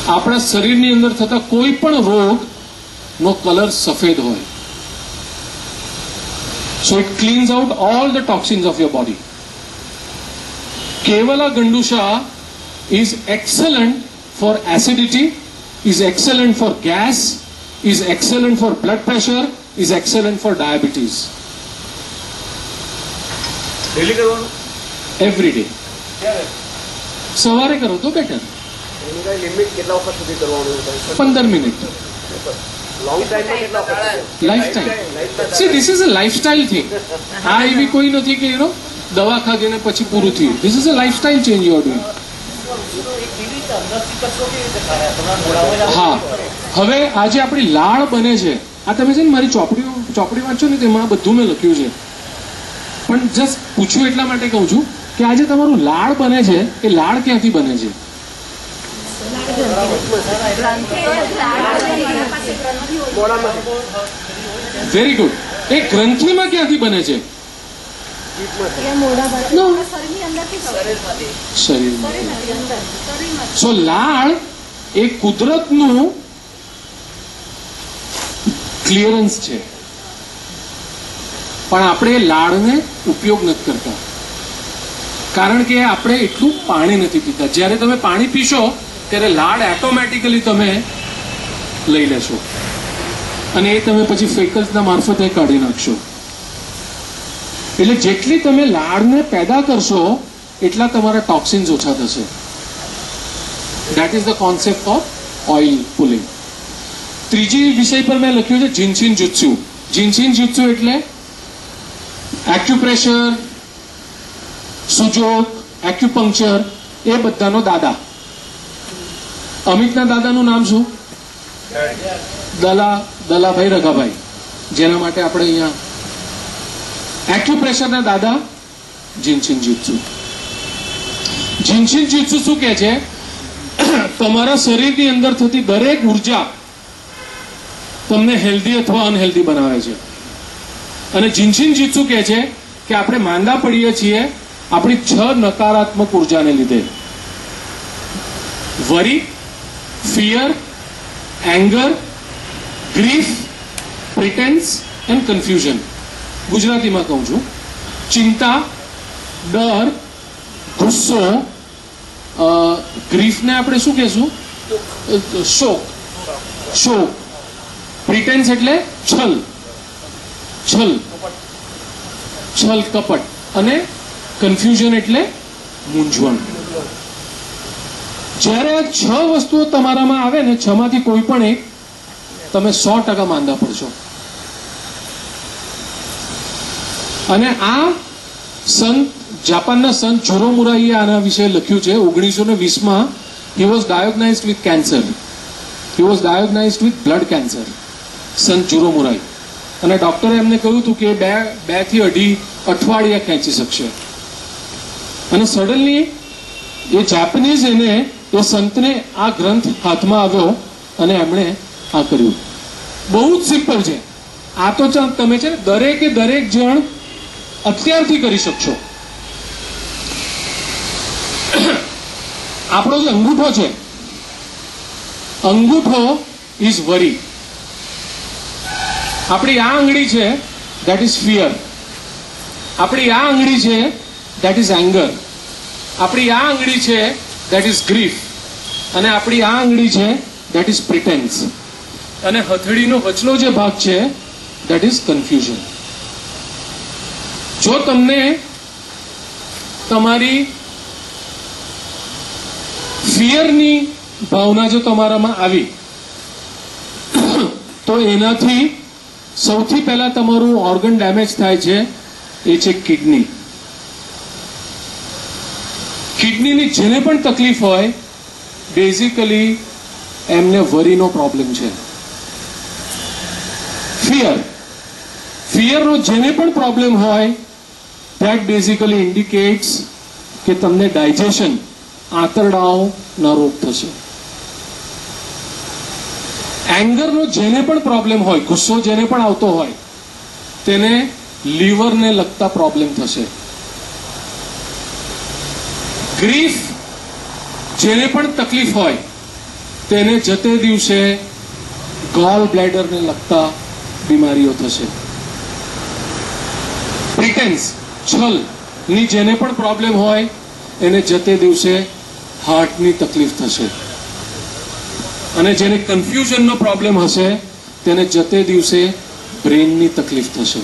આપણા શરીરની અંદર થતા કોઈ પણ રોગનો કલર સફેદ હોય. So it cleans out all the toxins of your body. Kevala Gandusha is excellent for acidity, is excellent for gas, is excellent for blood pressure, is excellent for diabetes. Daily કરવાનું Every day. સવારે કરો તો better. એની કઈ limit કેટલા વખત સુધી કરવાનું હોય? 15 મિનિટ. લોંગ ટાઈમમાં કેટલા વખત? Life see this is a lifestyle thing. આ એવી કોઈ નથી કે યુ નો દવા ખાધીને પછી પૂરું થયું. This is a lifestyle change you are doing. હા, હવે આજે આપણી લાળ બને છે. આ તમે છે ને મારી ચોપડી વાંચો ને તેમાં બધું મેં લખ્યું છે. પણ જસ્ટ પૂછ્યું એટલા માટે કહું છું કે આજે તમારું લાળ બને છે, એ લાળ ક્યાંથી બને છે? Very good. એ ગ્રંથિમાં ક્યાંથી બને છે? શરીરમાંથી. સો લાળ એ કુદરતનું ક્લિયરન્સ છે, પણ આપણે લાળને ઉપયોગ નથી કરતા કારણ કે આપણે એટલું પાણી નથી પીતા. જ્યારે તમે પાણી પીશો ત્યારે લાળ ઓટોમેટિકલી તમે લઈ લેશો અને એ તમે પછી ફેકલ્સના મારફતે કાઢી નાખશો. એટલે જેટલી તમે લાળને પેદા કરશો એટલા તમારા ટોક્સિન્સ ઓછા થશે. That is the concept of oil pulling. ત્રીજી વિષય પર મેં લખ્યું છે જિન્સિન જુત્સુ. જિન્સિન જુત્સુ એટલે એક્યુપ્રેશર, સુજોગ, એક્યુપંક્ચર એ બધાનો દાદા. અમિતના દાદાનું નામ શું? દલાભાઈ રઘાભાઈ, જેના માટે આપણે અહીંયા એક્યુપ્રેશરના દાદા જિન્સિન જુત્સુ. જિન્સિન જુત્સુ શું કહે છે? તમારા શરીરની અંદર થતી દરેક ઉર્જા તમને હેલ્ધી અથવા અનહેલ્ધી બનાવે છે. અને જિન્સિન જુત્સુ કહે છે કે આપણે માંદા પડીએ છીએ આપણી 6 નકારાત્મક ઉર્જાને લીધે. Worry, fear, anger, grief, pretence and confusion. ગુજરાતીમાં કહું છું, ચિંતા, ડર, ગુસ્સો, ગ્રીફને આપણે શું કહેશું? શોક. પ્રિટેન્સ એટલે છલ, કપટ, અને કન્ફ્યુઝન એટલે મૂંઝવણ. જ્યારે આ 6 વસ્તુઓ તમારામાં આવે ને, 6 માંથી કોઈ પણ એક, તમે 100% માંદા પડશો. અને આ જાપાનના સંત જોરો મુરાઈએ આના વિશે લખ્યું છે. 1920માં he was diagnosed with cancer. He was diagnosed with blood cancer. સંત જોરો મુરાઈ. અને ડોક્ટરે એમને કહ્યું હતું કે 2 થી 2.5 અઠવાડિયા ખેંચી શકશે. અને સડનલી એ જાપાનીઝ એ સંતને આ ગ્રંથ હાથમાં આવ્યો અને એમણે આ કર્યું. બહુ જ સિમ્પલ છે આ તો. તમે છે ને દરેક જણ અત્યારથી કરી શકશો. આપણો જે અંગૂઠો છે, અંગૂઠો ઇઝ વરી. આપણી આ આંગળી છે દેટ ઇઝ ફિયર. આપણી આ આંગળી છે દેટ ઇઝ એંગર. આપણી આ આંગળી છે દેટ ઇઝ ગ્રીફ. અને આપણી આ આંગળી છે દેટ ઇઝ પ્રિટેન્સ. અને હથેળીનો વચલો જે ભાગ છે દેટ ઇઝ કન્ફ્યુઝન. જો તમને તમારી ફિયરની ભાવના જો તમારામાં આવી તો એનાથી સૌથી પહેલા તમારું ઓર્ગન ડેમેજ થાય છે, એ છે કિડની. કિડનીની જેને પણ તકલીફ હોય બેઝિકલી એમને વરીનો પ્રોબ્લેમ છે. ફિયરનો જેને પણ પ્રોબ્લેમ હોય that basically indicates કે તમને ડાયજેશન, આંતરડાઓના રોગ થશે. એંગરનો જેને પણ પ્રોબ્લેમ હોય, ગુસ્સો જેને પણ આવતો હોય, તેને લીવરને લગતા પ્રોબ્લેમ થશે. ગ્રીફ જેને પણ તકલીફ હોય તેને જતે દિવસે ગોલ બ્લેડરને લગતા બીમારીઓ થશે. પ્રિટેન્સ, છલ ની જેને પણ પ્રોબ્લેમ હોય એને જતે દિવસે હાર્ટની તકલીફ થશે. અને જેને કન્ફ્યુઝનનો પ્રોબ્લેમ હશે તેને જતે દિવસે બ્રેનની તકલીફ થશે.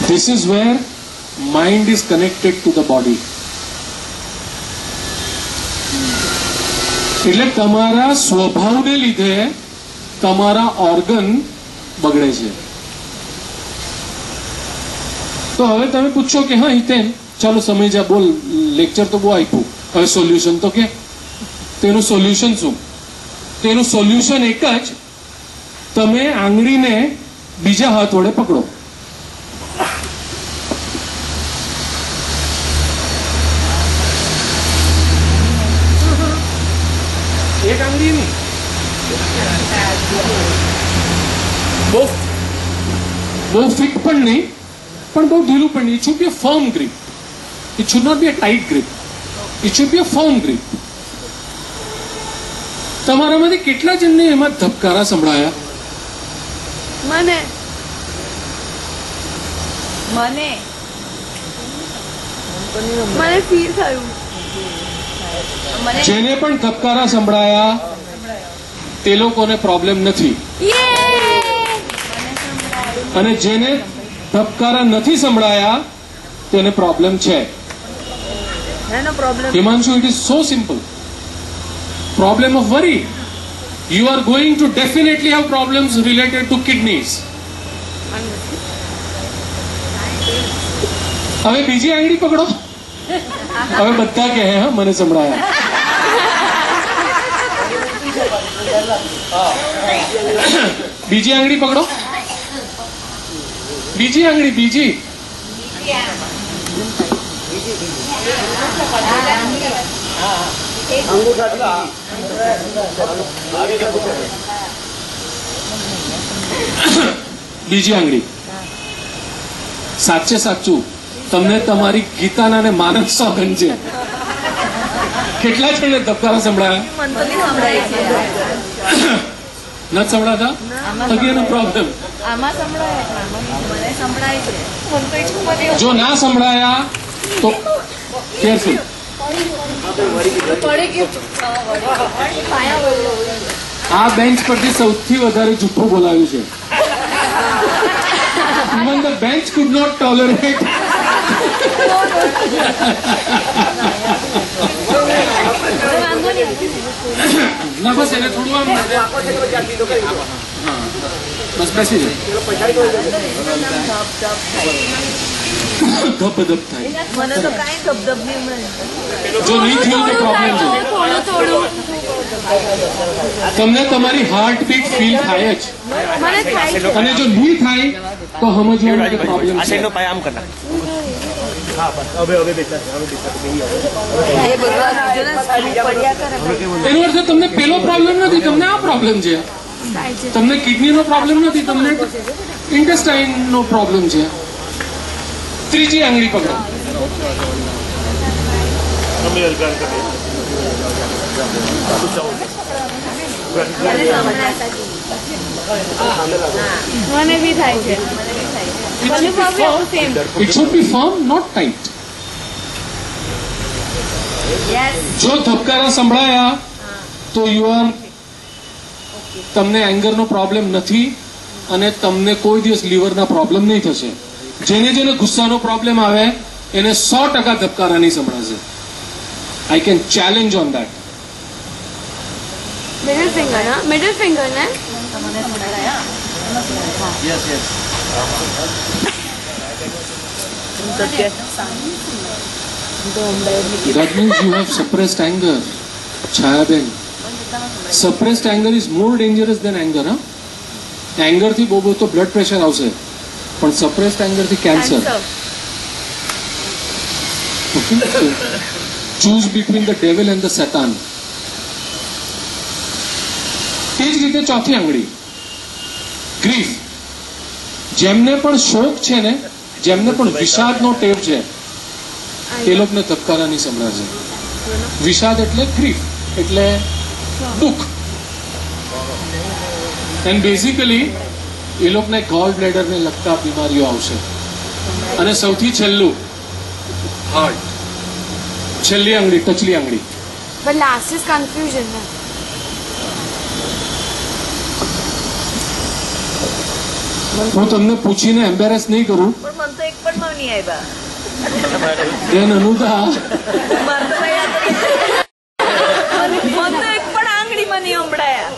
This is wear mind is connected to the body. એટલે તમારા સ્વભાવને લીધે તમારા ઓર્ગન બગડે છે. તો હવે તમે પૂછશો કે હા હિતેન ચાલો સમય જા, બોલ, લેક્ચર તો બહુ આપ્યું, હવે સોલ્યુશન તો કે. તેનું સોલ્યુશન શું? તેનું સોલ્યુશન એક જ, તમે આંગળીને બીજા હાથ વડે પકડો. એક આંગળી નહીં, બહુ ફિટ પણ નહીં પણ બહુ ઢીલું પણ નહીં. It should be a firm grip. It should not be a tight grip. It should be a firm grip. તમારામાંથી કેટલા જણને એમાં ધબકારા સંભળાયા? મને મને મને ફીલ થયું. મને જેને પણ ધબકારા સંભળાયા તે લોકોને પ્રોબ્લેમ નથી, અને જેને ધબકારા નથી સંભળાયા તેને પ્રોબ્લેમ છે. એનો problem Himanshu, it is so simple. Problem of worry. You are going to definitely have problems related to kidneys. હવે બીજી આંગળી પકડો. હવે બધા કહે હા મને સંભળાયા. બીજી આંગળી પકડો. બીજી આંગળી, બીજી. બીજી આંગળી. સાચે સાચું તમને તમારી ગીતાના ને માનવ સોગન છે. કેટલા છે ધબકારા સંભળાયા? મન તો નહીં સંભળાય છે. નથી સંભળાતા? Again problem. આમાં સંભળાય, મને સંભળાય છે. મન તો એટલું મને જો ના સંભળાયા તો કેરફુલ. પડી ગયું. આ બેન્ચ પરથી સૌથી વધારે જૂઠું બોલાવ્યું છે. Even the bench could not tolerate. વાંધો નહીં. ના બસ એને થોડું આમ હા બસ બેસી જાય. ધબ ધબ થાય. મને તો કાંઈ ધબધબ નહીં મળે. જો નહીં થયું તો પ્રોબ્લેમ છે. થોડું થોડું તમને તમારી હાર્ટબીટ ફીલ થાય જ, મને થાય છે. અને જો નહીં થાય તો સમજવાનું કે પ્રોબ્લેમ છે. એ બધું આ જો ને પડ્યા કરે. એનો અર્થ તમને પેલો પ્રોબ્લેમ નથી, તમને આ પ્રોબ્લેમ છે. તમને કિડનીનો પ્રોબ્લેમ નથી, તમને ઇન્ટેસ્ટાઇનનો પ્રોબ્લેમ છે. ત્રીજી આંગળી પકડો. મને બી થાય છે. મને problem same. It should be firm, not tight. જો ધબકારા સંભળાયા તો તમને એંગરનો પ્રોબ્લેમ નથી, અને તમને કોઈ દિવસ લીવરના પ્રોબ્લેમ નહીં થશે. જેને જેને ગુસ્સાનો પ્રોબ્લેમ આવે એને 100% ધબકારા નહીં સંભળાશે. I can challenge on that. Middle finger ના, મિડલ ફિંગર ને તમને સંભળાયા? That means you have suppressed anger. Chayaben. Suppressed anger is more dangerous than anger. Anger થી બહુ તો બ્લડ પ્રેશર આવશે, પણ સપ્રેસ્ડ એંગર થી cancer. Okay? So, choose between the devil and the Satan. તે જ રીતે ચોથી આંગળી ગ્રીફ. જેમને પણ શોક છે ને, જેમને પણ વિષાદનો ટેવ છે એ લોકોને ધબકારા નહીં સંભળાશે. વિષાદ એટલે ગ્રીફ, એટલે દુઃખ. એન્ડ બેઝિકલી એ લોકોને ગોલ બ્લેડરને લગતા બીમારીઓ આવશે. અને સૌથી છેલ્લું હાર્ટ, છેલ્લી આંગળી, ટચલી આંગળી. But last is confusion. Na? હું તમને પૂછીને એમ્બેરેસ નહીં કરું. પણ મને તો એક પણ માં નહીં આવ્યા. બેન અનુદા, મને તો એક પણ આંગળીમાં નહીં સંભળાયા.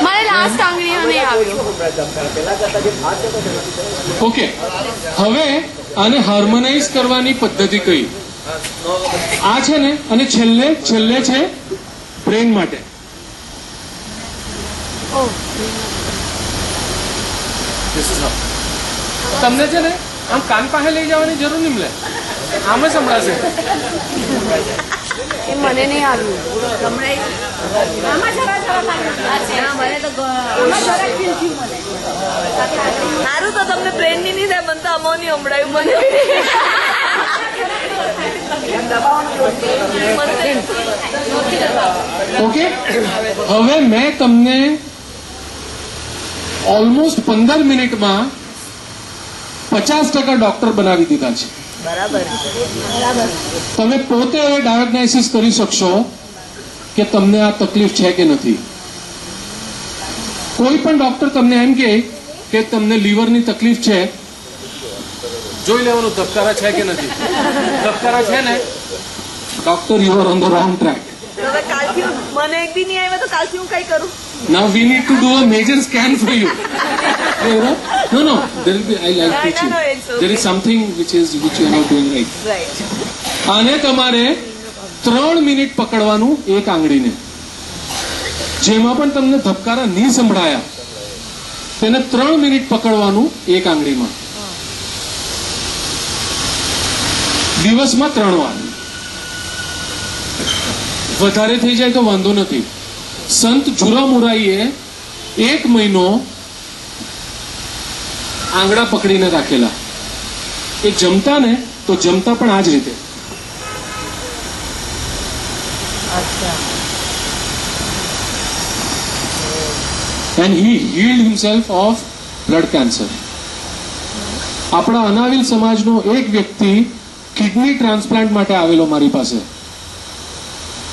મને લાસ્ટ આંગળીમાં નહીં આવ્યું. ઓકે, હવે આને હાર્મોનાઇઝ કરવાની પદ્ધતિ કઈ? આ છે ને, અને છેલ્લે છે બ્રેન માટે. તમને છે ને આમ કાન પાસે લઈ જવાની જરૂર નહીં મળે, આમ જ સંભળાશે. એ મને નહીં આવ્યું. સારું તો તમને બ્રેન ની નહીં થાય, મને તો અમો નહીં સંભળાયું. ઓકે, હવે મેં તમને ઓલમોસ્ટ 15 મિનિટમાં 50% ડોક્ટર બનાવી દીધા છે. બરાબર. તમે પોતે ડાયગ્નોસિસ કરી શકશો કે તમને આ તકલીફ છે કે નથી. કોઈ પણ ડોક્ટર તમને એમ કહે કે તમને લીવરની તકલીફ છે, જોઈ લેવાનું ધબકારા છે કે નથી. ધબકારા છે ને, doctor you are on the wrong track. હવે કાલથી મને એક બી નહીં આવ્યા તો કાલથી હું કઈ કરું? Now we need to do a major scan for you. No, there will be, I like teaching. No, it's okay. There is something which you are not doing right. Right. આને તમારે 3 મિનિટ પકડવાનું એક આંગળીને. જેમાં પણ તમને ધબકારા નહીં સંભળાયા તેને 3 minute પકડવાનું એક આંગળીમાં. દિવસમાં 3 વાર. વધારે થઈ જાય તો વાંધો નથી. સંત જુરામુરાઈએ 1 મહિનો આંગળા પકડીને રાખેલા. એ જમતા ને તો જમતા પણ આ જ રીતે. And he healed himself of blood cancer. આપણા અનાવિલ સમાજનો એક વ્યક્તિ કિડની ટ્રાન્સપ્લાન્ટ માટે આવેલો મારી પાસે.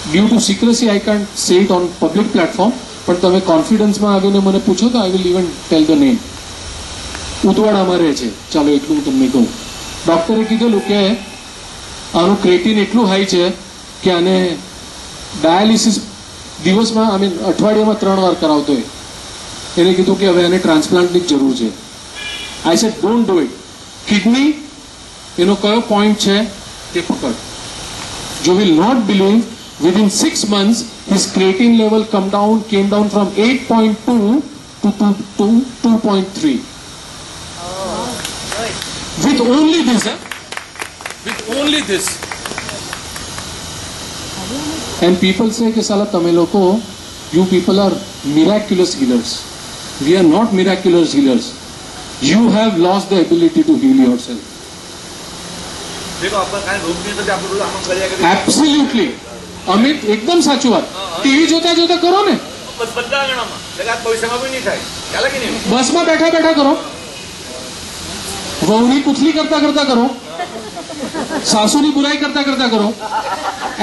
Due to secrecy I can't say it on public platform, પણ તમે કોન્ફિડન્સમાં આવીને મને પૂછો તો I will even tell the name. ઉતવાડામાં રહે છે, ચાલો એટલું હું તમને કહું. ડોક્ટરે કીધેલું કે આનું ક્રેટિન એટલું હાઈ છે કે આને ડાયાલિસિસ દિવસમાં અઠવાડિયામાં 3 વાર કરાવતો હોય. એને કીધું કે હવે આને ટ્રાન્સપ્લાન્ટની જ જરૂર છે. I said don't do it. Kidney એનો કયો પોઈન્ટ છે તે પકડ. You will not believe, within 6 months his creatine level came down from 8.2 to 2.3. With only this, with only this. And people say કે સાલા તમે લોકો, you people are miraculous healers. We are not miraculous healers. You have lost the ability to heal yourself. देखो अपन कांई रोग नहीं तो આપણે રોજ આમ કર્યા કરીએ. Absolutely. અમિત એકદમ સાચું વાત. ટીવી જોતા જોતા કરો ને, બસ બધા ગણામાં જગત ભવિષ્યમાં કોઈ નહીં થાય. ચાલે કે નહીં? બસમાં બેઠા બેઠા કરો, વહુની કુથલી કરતા કરતા કરો, સાસુની બુરાઈ કરતા કરતા કરો.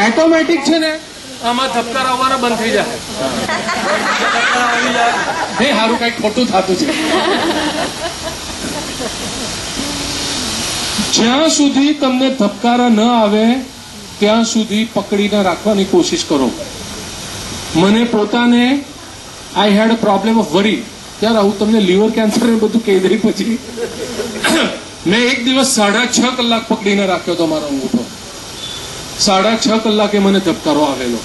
એટોમેટિક છે ને આમાં ધબકાર આવવાના બંધ થઈ જાય. હે હારું કઈક ખોટું થતું છે. જ્યાં સુધી તમને ધબકારા ન આવે ત્યાં સુધી પકડીને રાખવાની કોશિશ કરો. મને પોતાને આઈ હેડ અ પ્રોબ્લેમ ઓફ વરી. ત્યારે આવું તમને લીવર કેન્સર ને બધું કહી દઈ પછી મેં એક દિવસ 6.5 કલાક પકડીને રાખ્યો હતો મારો અંગૂઠો. 6.5 કલાકે મને ધબકારો આવેલો.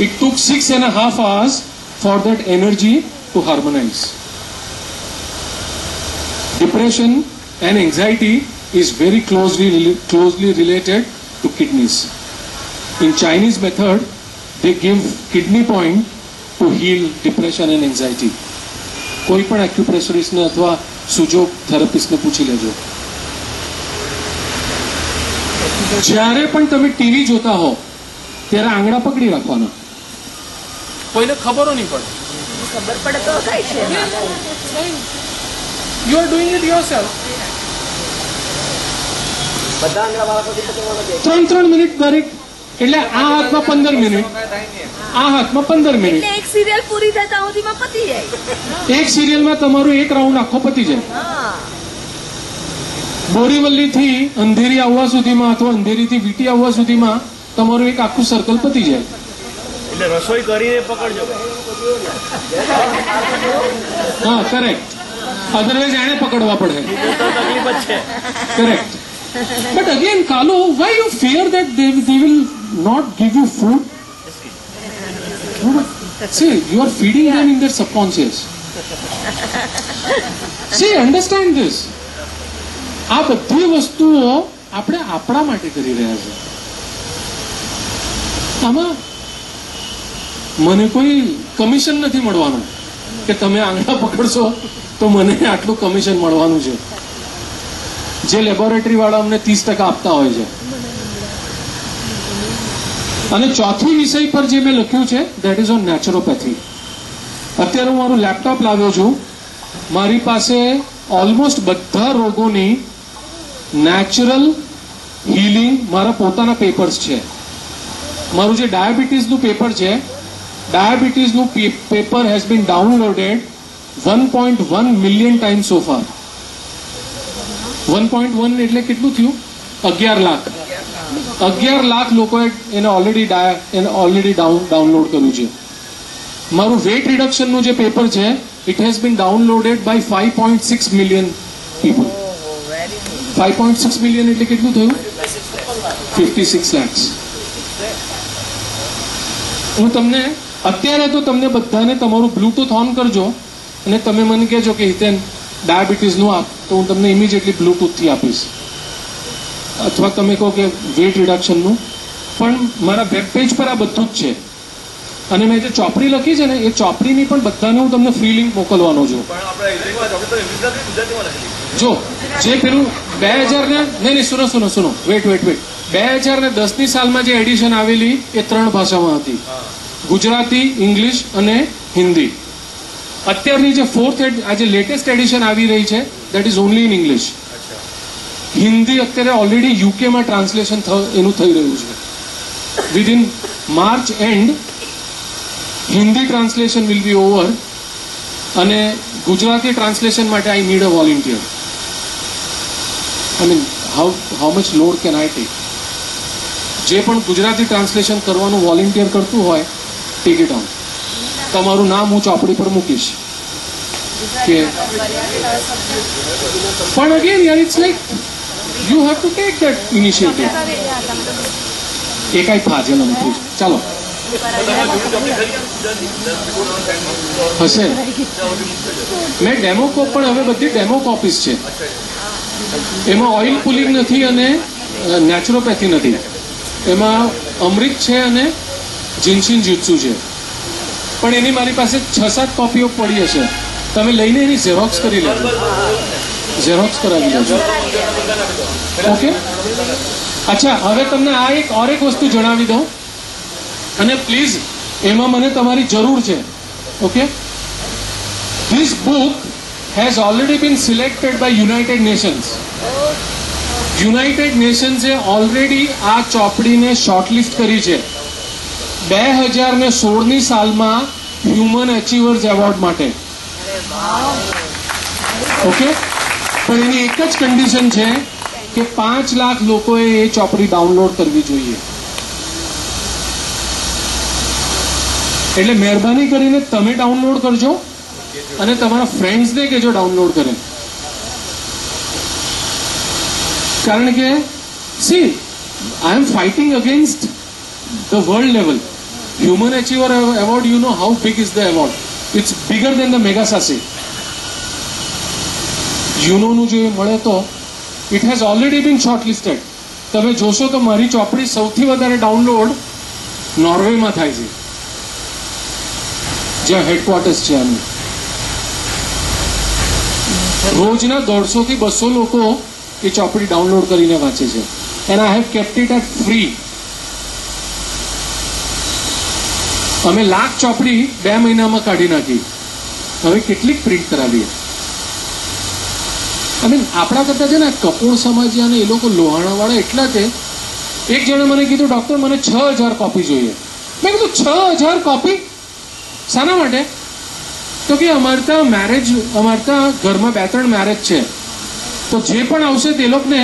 It took 6.5 hours for that energy to harmonize. Depression and anxiety is very closely related to kidneys. In Chinese method, they give kidney point to heal depression and anxiety. કોઈ પણ એક્યુપ્રેશરિસ્ટ ને અથવા સુજોગ થેરાપિસ્ટ ને પૂછી લેજો. જ્યારે પણ તમે ટીવી જોતા હો ત્યારે આંગળા પકડી રાખવાના, કોઈને ખબર નહીં પડે. ખબર પડે તો કઈ છે you are doing it your self. બધા આંગળા વાળા પછી પકડવાના છે. 3 મિનિટ દરેક. એટલે આ હાથમાં 15 મિનિટ, આ હાથમાં 15 મિનિટ. એટલે એક સિરિયલ પૂરી થાય ત્યાં સુધીમાં પતી જાય. એક સિરિયલમાં તમારું એક રાઉન્ડ આખો પતી જાય. હા બોરીવલી થી અંધેરી આવવા સુધીમાં અથવા અંધેરી થી વીટી આવવા સુધીમાં તમારું એક આખું સર્કલ પતી જાય. એટલે રસોઈ કરીને પકડજો. હા કરેક્ટ. અધરવાઇઝ એને પકડવા પડે. તકલીફ જ છે. કરેક્ટ. બટ અગેન કાલો, why you fear that they will not give you food? See, you are feeding them in their subconscious. See, understand this. આ બધી વસ્તુઓ આપણે આપણા માટે કરી રહ્યા છે. આમાં મને કોઈ કમિશન નથી મળવાનું કે તમે આંગળા પકડશો તો મને આટલું કમિશન મળવાનું છે, જે લેબોરેટરી વાળા અમને 30% આપતા હોય છે. અને ચોથી વિષય પર જે મેં લખ્યું છે દેટ ઇઝ ઓન નેચરોપેથી. અત્યારે હું મારું લેપટોપ લાવ્યો છું, મારી પાસે ઓલમોસ્ટ બધા રોગોની નેચરલ હીલિંગ મારા પોતાના પેપર્સ છે. મારું જે ડાયાબિટીસનું પેપર છે, ડાયાબિટીસનું paper has been downloaded 1.1 million time so far. 1.1 એટલે કેટલું થયું? 11 લાખ. 11 લાખ લોકોએ એને ઓલરેડી ડાઉનલોડ કર્યું છે. મારું વેટ રિડક્શનનું જે પેપર છે, it has been downloaded by 5.6 million people. 5.6 million એટલે કેટલું થયું? 56 lakhs. હું તમને અત્યારે તો તમને બધાને તમારું બ્લૂટૂથ ઓન કરજો અને તમે મને કહેજો કે હિતેન ડાયાબિટીસનું આપ, તો હું તમને ઇમિડિયેટલી બ્લૂટૂથથી આપીશ. અથવા તમે કહો કે વેટ રિડક્શનનું, પણ મારા વેબ પેજ પર આ બધું જ છે. અને મેં જે ચોપડી લખી છે ને, એ ચોપડીની પણ બધાને હું તમને ફ્રી લિંક મોકલવાનો છું. જો જે પેલું 2000 ને સુનો વેટ 2010ની સાલમાં જે એડિશન આવેલી એ 3 ભાષામાં હતી, ગુજરાતી, ઇંગ્લિશ અને હિન્દી. અત્યારની જે આજે લેટેસ્ટ એડિશન આવી રહી છે that is only in English. Hindi અત્યારે ઓલરેડી યુકેમાં ટ્રાન્સલેશન એનું થઈ રહ્યું છે. Within March and Hindi translation will be over, અને ગુજરાતી ટ્રાન્સલેશન માટે I need a volunteer. I mean how much load can I take? જે પણ ગુજરાતી ટ્રાન્સલેશન કરવાનું વોલેન્ટિયર કરતું હોય, ટેક ઇટ ઓન. તમારું નામ હું ચોપડી પર મૂકીશ. કે પણ અગેન યાર, it's like you have to take that initiative. એ કાંઈ ફાજલ નથી. ચાલો હશે. મેં ડેમો કોપ પણ હવે બધી ડેમો કોપીસ છે. એમાં ઓઇલ પુલિંગ નથી અને નેચરોપેથી નથી. એમાં અમૃત છે અને જિન્સિન જુત્સુ છે. પણ એની મારી પાસે 6-7 કોપીઓ પડી હશે. તમે લઈને એની ઝેરોક્સ કરી લેજો, ઝેરોક્સ કરાવી લેજો. ઓકે. અચ્છા, હવે તમને આ એક વસ્તુ જણાવી દઉં, અને પ્લીઝ એમાં મને તમારી જરૂર છે. Okay. This book has already been selected by United Nations. United નેશન્સે ઓલરેડી આ ચોપડીને શોર્ટલિસ્ટ કરી છે 2016ની સાલમાં હ્યુમન અચીવર્સ એવોર્ડ માટે. ઓકે. પણ એની એક જ કન્ડિશન છે કે 5 લાખ લોકોએ એ ચોપડી ડાઉનલોડ કરવી જોઈએ. એટલે મહેરબાની કરીને તમે ડાઉનલોડ કરજો અને તમારા ફ્રેન્ડ્સને કહેજો ડાઉનલોડ કરે. કારણ કે see, I am fighting against the world level. Human Achiever Award, you know how big is the award? It's bigger than the Megasasi. યુનોનું જે મળે તો it has already been shortlisted. તમે જોશો તો મારી ચોપડી સૌથી વધારે ડાઉનલોડ નોર્વેમાં થાય છે, જ્યાં હેડક્વાર્ટર્સ છે આનું. રોજના 150 થી 200 લોકો એ ચોપડી ડાઉનલોડ કરીને વાંચે છે. And I have kept it at free. અમે લાખ ચોપડી 2 મહિનામાં કાઢી નાખી. હવે કેટલીક પ્રિન્ટ કરાવીએ? આપણા કરતા છે ને કપોળ સમાજિયા અને એ લોકો લોહાણા વાળા એટલા છે. એક જણે મને કીધું, ડોક્ટર મને 6000 કોપી જોઈએ. મેં કીધું 6000 કોપી શાના માટે? તો કે અમારે ત્યાં ઘરમાં 2-3 મેરેજ છે, તો જે પણ આવશે તે લોકોને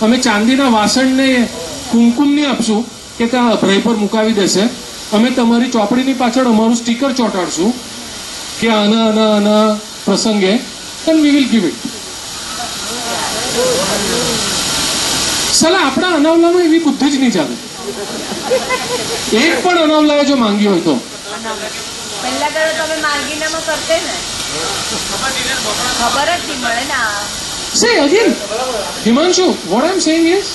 અમે ચાંદીના વાસણને કુમકુમ નહીં આપશું કે ત્યાં અભરાઈ પર મુકાવી દેશે. અમે તમારી ચોપડીની પાછળ અમારું સ્ટીકર ચોંટાડશું કે આના પ્રસંગે, and we will give it. સલા આપણા અનાવલામાં એવી બુદ્ધિ જ નહીં ચાલે. એક પણ અનાવલાએ જો માંગી હોય તો પહેલા કરો તમે માંગીનામાં કરતે ને, ખબર જ નહીં મળે ને. Say again, Himanshu, what I'm saying is,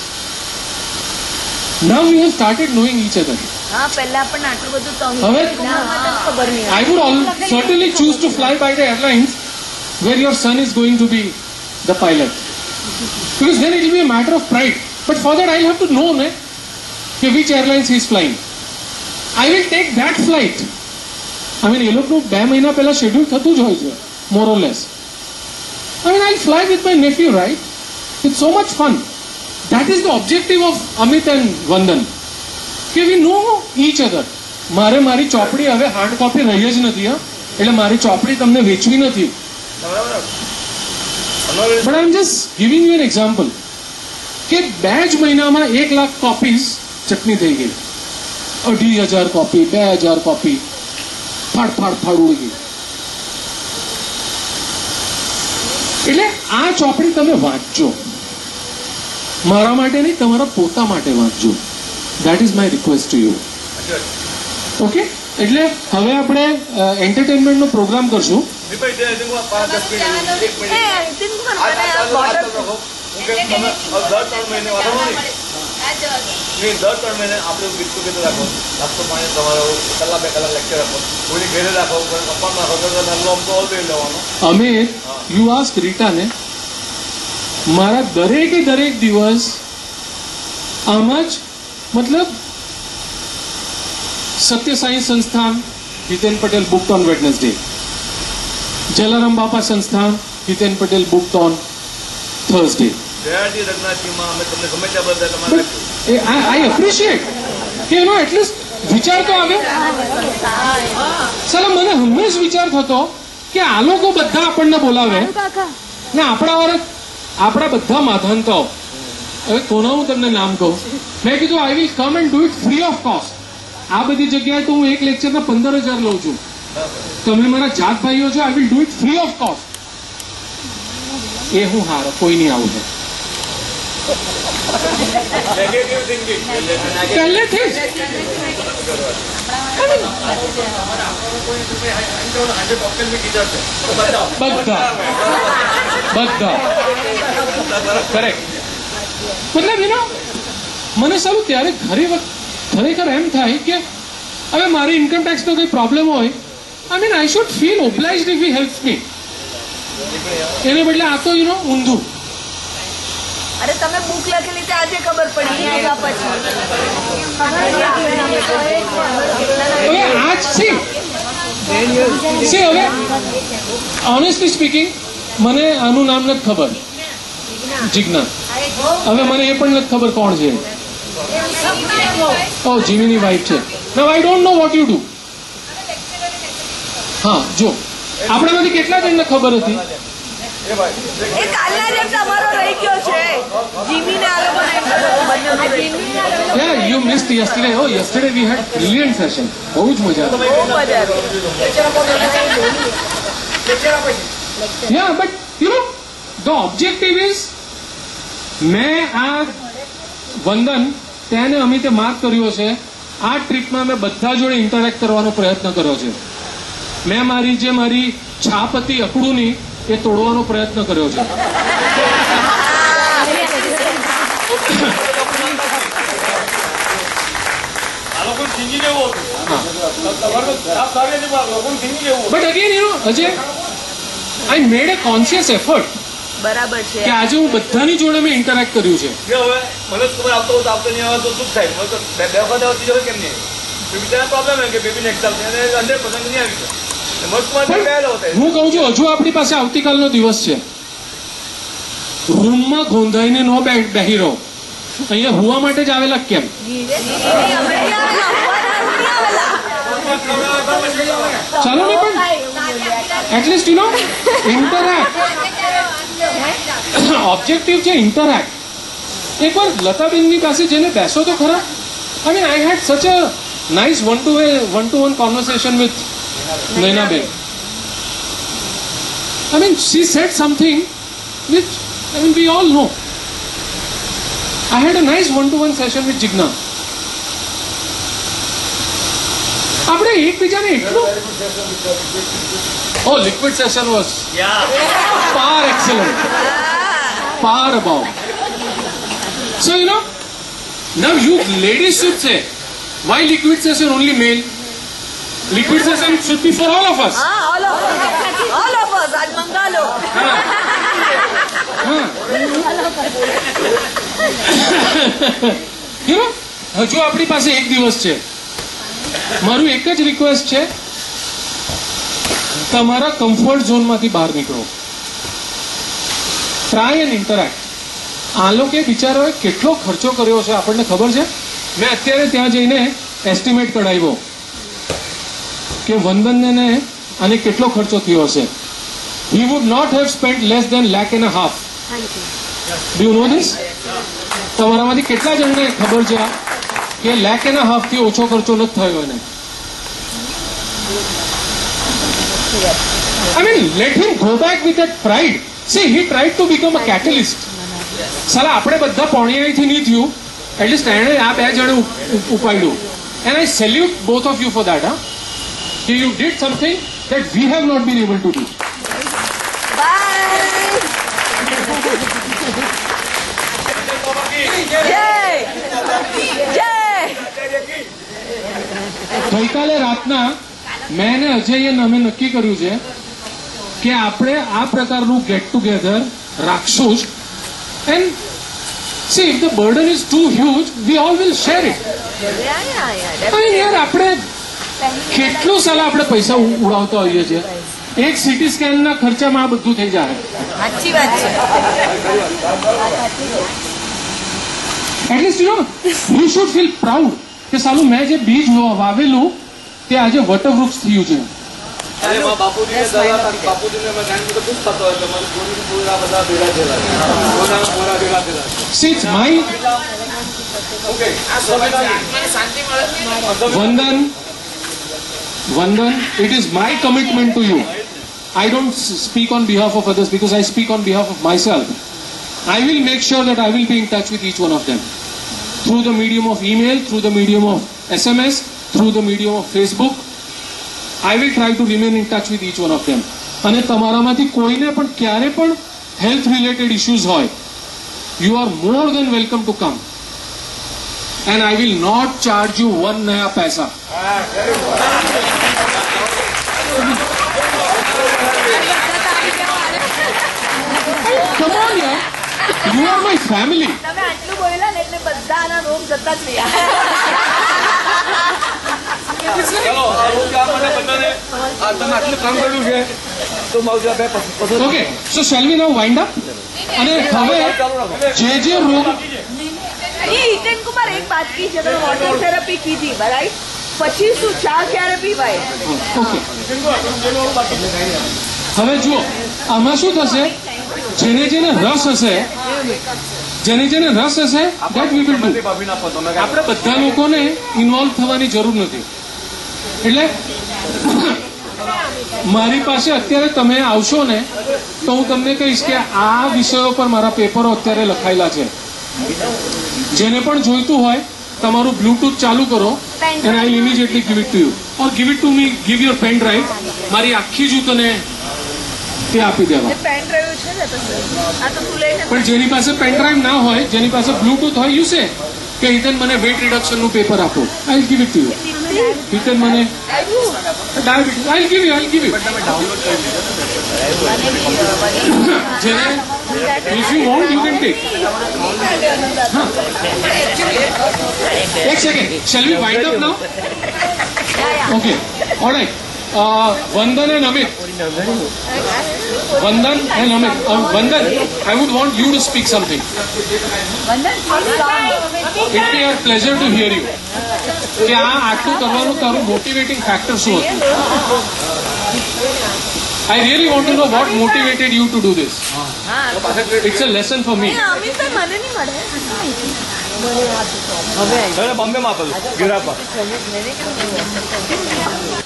now we have started knowing each other. હા, પહેલા આપણને આટલું બધું હવે ખબર નહીં. I would certainly choose to fly by the airlines where your son is going to be the pilot, because then it will be a matter of pride. But for that I'll have to know which airlines he is flying. I will take that flight. I mean, એ લોકોનું 2 મહિના પહેલા schedule થતું જ હોય છે, more or less. I mean, I'll fly with my nephew, right? It's so much fun. That is the objective of Amit and Vandan. કે we know each other. મારી ચોપડી હવે હાર્ડ કોપી રહી જ નથી. એટલે મારી ચોપડી તમને વેચવી નથી. But I'm just giving you an example. કે 2 જ મહિનામાં 1 લાખ કોપીઝ ચટણી થઈ ગઈ. 2,500 કોપી, 2,000 કોપી, ફાડ ઉડી ગઈ. એટલે આ ચોપડી તમે વાંચજો. મારા માટે નહીં, તમારા પોતા માટે વાંચજો. That is my request to you. Okay, એટલે હવે આપણે એન્ટરટેનમેન્ટ નો પ્રોગ્રામ કરશું. દર 3 મહિને આપણે ગીત ટુગેધર રાખો, નાસ્તો પાણી તમારો 1-2 કલાક લેક્ચર રાખો, કોઈ ઘેરે રાખો, પપ્પા રાખો, તો ઓલવેઝ લેવાનો. અમિત, યુ આસ્ક રીટા ને, મારા દરેક દિવસ આમાં જ, મતલબ સત્ય સાઈ સંસ્થાન Hiten Patel book on Wednesday, Jalaram બાપા સંસ્થાન Hiten Patel book on Thursday. I appreciate કે એનો એટલીસ્ટ વિચાર તો આવે. સલા મને હંમેશ વિચાર થતો કે આ લોકો બધા આપણને બોલાવે ને આપણા બધા માથાંતાઓ, હવે કોના હું તમને નામ કહું, મેં કીધું I will come and do it free of cost. આ બધી જગ્યાએ તો હું એક લેક્ચરના 15,000 લઉં છું. તમે મારા જાત ભાઈઓ છો, I will do it free of cost. એ હું હારો કોઈ નહીં આવું છે પહેલેથી જ. બધા કરેક્ટ. મતલબ મને સારું ત્યારે ખરેખર એમ થાય કે હવે મારી ઇન્કમ ટેક્સ નો કઈ પ્રોબ્લેમ હોય, I mean I should feel obliged if he helps me. એને બદલે આ તો ઊંધું. અરે તમે બુક લખેલી તે આજે ખબર પડી. હવે આજ છે હવે ઓનેસ્ટલી સ્પીકિંગ મને આનું નામ નથી ખબર, જિજ્ઞા. હવે મને એ પણ નથી ખબર કોણ છે. ઓ જીમીની વાઇફ છે. Now I don't know what you do. હા, જો આપણામાંથી કેટલા જણને ખબર હતી? એ કાલના જેમ તમારો રહી ગયો છે. જીમીને આ લોકોને Yeah, you missed yesterday. Oh, yesterday we had brilliant session. બહુ જ મજા આવી. Yeah, but the objective is, મેં આ વંદન તેને અમિતે માર્ક કર્યો છે. આ ટ્રીપમાં મેં બધા જોડે ઇન્ટરેક્ટ કરવાનો પ્રયત્ન કર્યો છે. મેં મારી છાપ હતી અકડુની એ તોડવાનો પ્રયત્ન કર્યો છે. But again, Ajay, I made a conscious effort. બરાબર છે કે આજે હું બધાની જોડે મેં ઇન્ટરેક્ટ કર્યું છે. હવે મને ખબર આવતો નહીં આવે તો શું થાય? બે વખત આવતી કેમ નહીં? બીજાનો પ્રોબ્લેમ એમ કે બેબીને એક્ઝામ છે અને 100% નહીં આવી છે મસ્તમાં ગયેલો હતો હું કહું છું હજુ આપણી પાસે આવતીકાલનો દિવસ છે. રૂમમાં ગોંધાઈને ન બેહી રહો. અહીંયા હુવા માટે જ આવેલા કેમ? ચાલો ને પણ at least you know interact. Objective છે ઇન્ટરેક્ટ. એકવાર લતાબેનની પાસે જઈને બેસો તો ખરા. I mean, I had such a nice one-to-one conversation with Nainaben. I mean, she said something which, I mean, we all know. I had a nice one-to-one session with Jigna. આપણે એકબીજાને એટલું liquid session was far excellent, far above. So, you know, now you ladies should say, why liquid session only male? Liquid session should be for all of us. all of us. आज मंगालो. You know, હજુ આપણી પાસે એક દિવસ છે. મારું એક જ રિક્વેસ્ટ છે, તમારા કમ્ફર્ટ ઝોનમાંથી બહાર નીકળો. Try and interact. આ લોકોએ બિચારાઓએ કેટલો ખર્ચો કર્યો છે આપણને ખબર છે. મેં અત્યારે ત્યાં જઈને એસ્ટિમેટ કઢાવ્યો કે વંદનને આને કેટલો ખર્ચો થયો હશે. He would not have spent less than $1.5 lakh. Do you know this? તમારામાંથી કેટલા જણને ખબર છે કે $1.5 લાખ થી ઓછો ખર્ચો નથી થયો એને? I mean, let him go back with that pride. See, he tried to become a catalyst. સાલા આપણે બધા પોણિયાથી નહીં થયું, એટલીસ્ટ એણે આ 2 જણે ઉપાડ્યું. And I salute both of you for that. કે you did something that we have not been able to do. ગઈકાલે રાતના મેં ને અજય અમે નક્કી કર્યું છે કે આપણે આ પ્રકારનું ગેટ ટુગેધર રાખશું જ. And see, if the burden is too huge, we all will share it. I mean, યાર આપણે કેટલું સાલા આપણે પૈસા ઉડાવતા હોઈએ છીએ. એક સીટી સ્કેનના ખર્ચામાં આ બધું થઈ જાય. સાચી વાત છે. At least you know you should feel proud કે સાલું મેં જે બીજ વાવેલું તે આજે વટવૃક્ષ થયું છે. બાપુજીને મેં જાણી તો ખુશ થતો હોય કે મારી પૂરા બધા ભેગા થયેલા છે. See, it's my Vandan, it is my commitment to you. I don't speak on behalf of others because I speak on behalf of myself. I will make sure that I will be in touch with each one of them through the medium of email, through the medium of SMS, through the medium of Facebook. I will try to remain in touch with each one of them. અને તમારામાંથી કોઈને પણ ક્યારે પણ health related issues હોય, you are more than welcome to come. And I will not charge you 1 नया पैसा. Come on, yaar. You are my family. તમે આટલું બોલ્યા ને એટલે બધાના રોગ જતા જ રહ્યા. ચલો આ રોગ કામ માટે બધાને તમે આટલું કામ કર્યું છે તો મારું બે પસંદ. Okay, so shall we now wind up? અને હવે જે રોગ ये ईटन कुमार एक बात की जब वॉटर थेरेपी की थी राइट પછી શું ચા ક્યારે પીવાય? ઓકે, હવે જુઓ આમાં શું થશે, જેને રસ હશે that we will do. આપણે બધા લોકોને ઇન્વોલ્વ થવાની જરૂર નથી. એટલે મારી પાસે અત્યારે તમે આવશો ને તો હું તમને કહીશ કે આ વિષયો પર મારા પેપરો અત્યારે લખાયેલા છે. જેને પણ જોઈતું હોય તમારું બ્લૂટૂથ ચાલુ કરો and I will immediately give it to you or give it to me, give your pen drive. મારી આખી જ તને તે આપી દેવા. પેન ડ્રાઈવ છે ને તો આ તો તું લઈને પણ જેની પાસે પેન ડ્રાઈવ ના હોય, જેની પાસે બ્લૂટૂથ હોય, યુ સે કે હિતન મને વેટ રિડક્શન નું પેપર આપો. I will give it to you. Hitan મને diabetes I will give you. જેને If you want, you can take. एक second. Shall we wind up now? Okay. All right. Vandan and Amit. Vandan and Amit. Vandan, I would want you to speak something. It will be a pleasure to hear you. કે આ આટલું કરવાનું તારું motivating factor શું હતું? I really want to know what motivated you to do this. It's a lesson for me. મને નહીં મળે. બોમ્બેમાં આપેલું ગીરા પર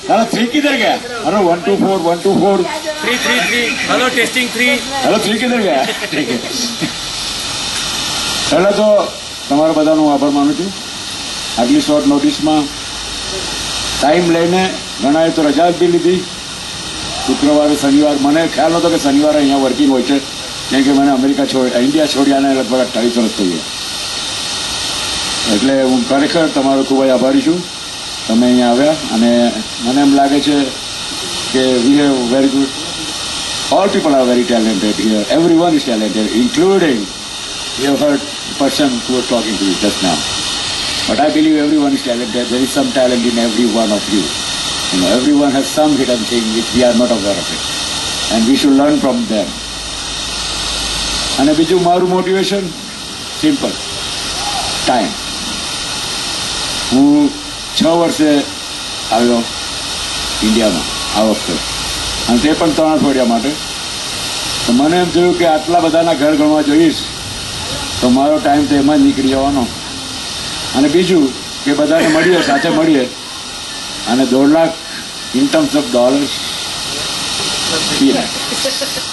हेलो 3 किधर गया? हेलो 1 2 4 1 2 4 3 3 3 हेलो टेस्टिंग 3 हेलो 3 किधर गया? ठीक है. પહેલા તો તમારા બધાનો આભાર માનું છું. આટલી શોર્ટ નોટિસમાં ટાઈમ લઈને ઘણાએ તો રજા જ બી લીધી. શુક્રવારે શનિવાર મને ખ્યાલ નહોતો કે શનિવારે અહીંયા વર્કિંગ હોય છે, કેમ કે મને ઇન્ડિયા છોડ્યાને લગભગ 28 વર્ષ થઈ ગયા. એટલે હું ખરેખર તમારો ખૂબ જ આભારી છું. તમે અહીંયા આવ્યા અને મને એમ લાગે છે કે we have very good, all people are very talented here, everyone is talented, including you have heard person who was talking to you just now. But I believe everyone is talented. There is some talent in every one of you. You know, everyone has some hidden thing which we are not aware of it. And we should learn from them. અને બીજું મારું motivation simple, time. હું 6 વર્ષે આવ્યો ઇન્ડિયામાં આ વખતે, અને તે પણ 3 અઠવાડિયા માટે. તો મને એમ થયું કે આટલા બધાના ઘર ગણવા જઈશ તો મારો ટાઈમ તો એમાં જ નીકળી જવાનો. અને બીજું કે બધાને મળીએ, સાથે મળીએ અને 2 lakh in terms of dollars PA.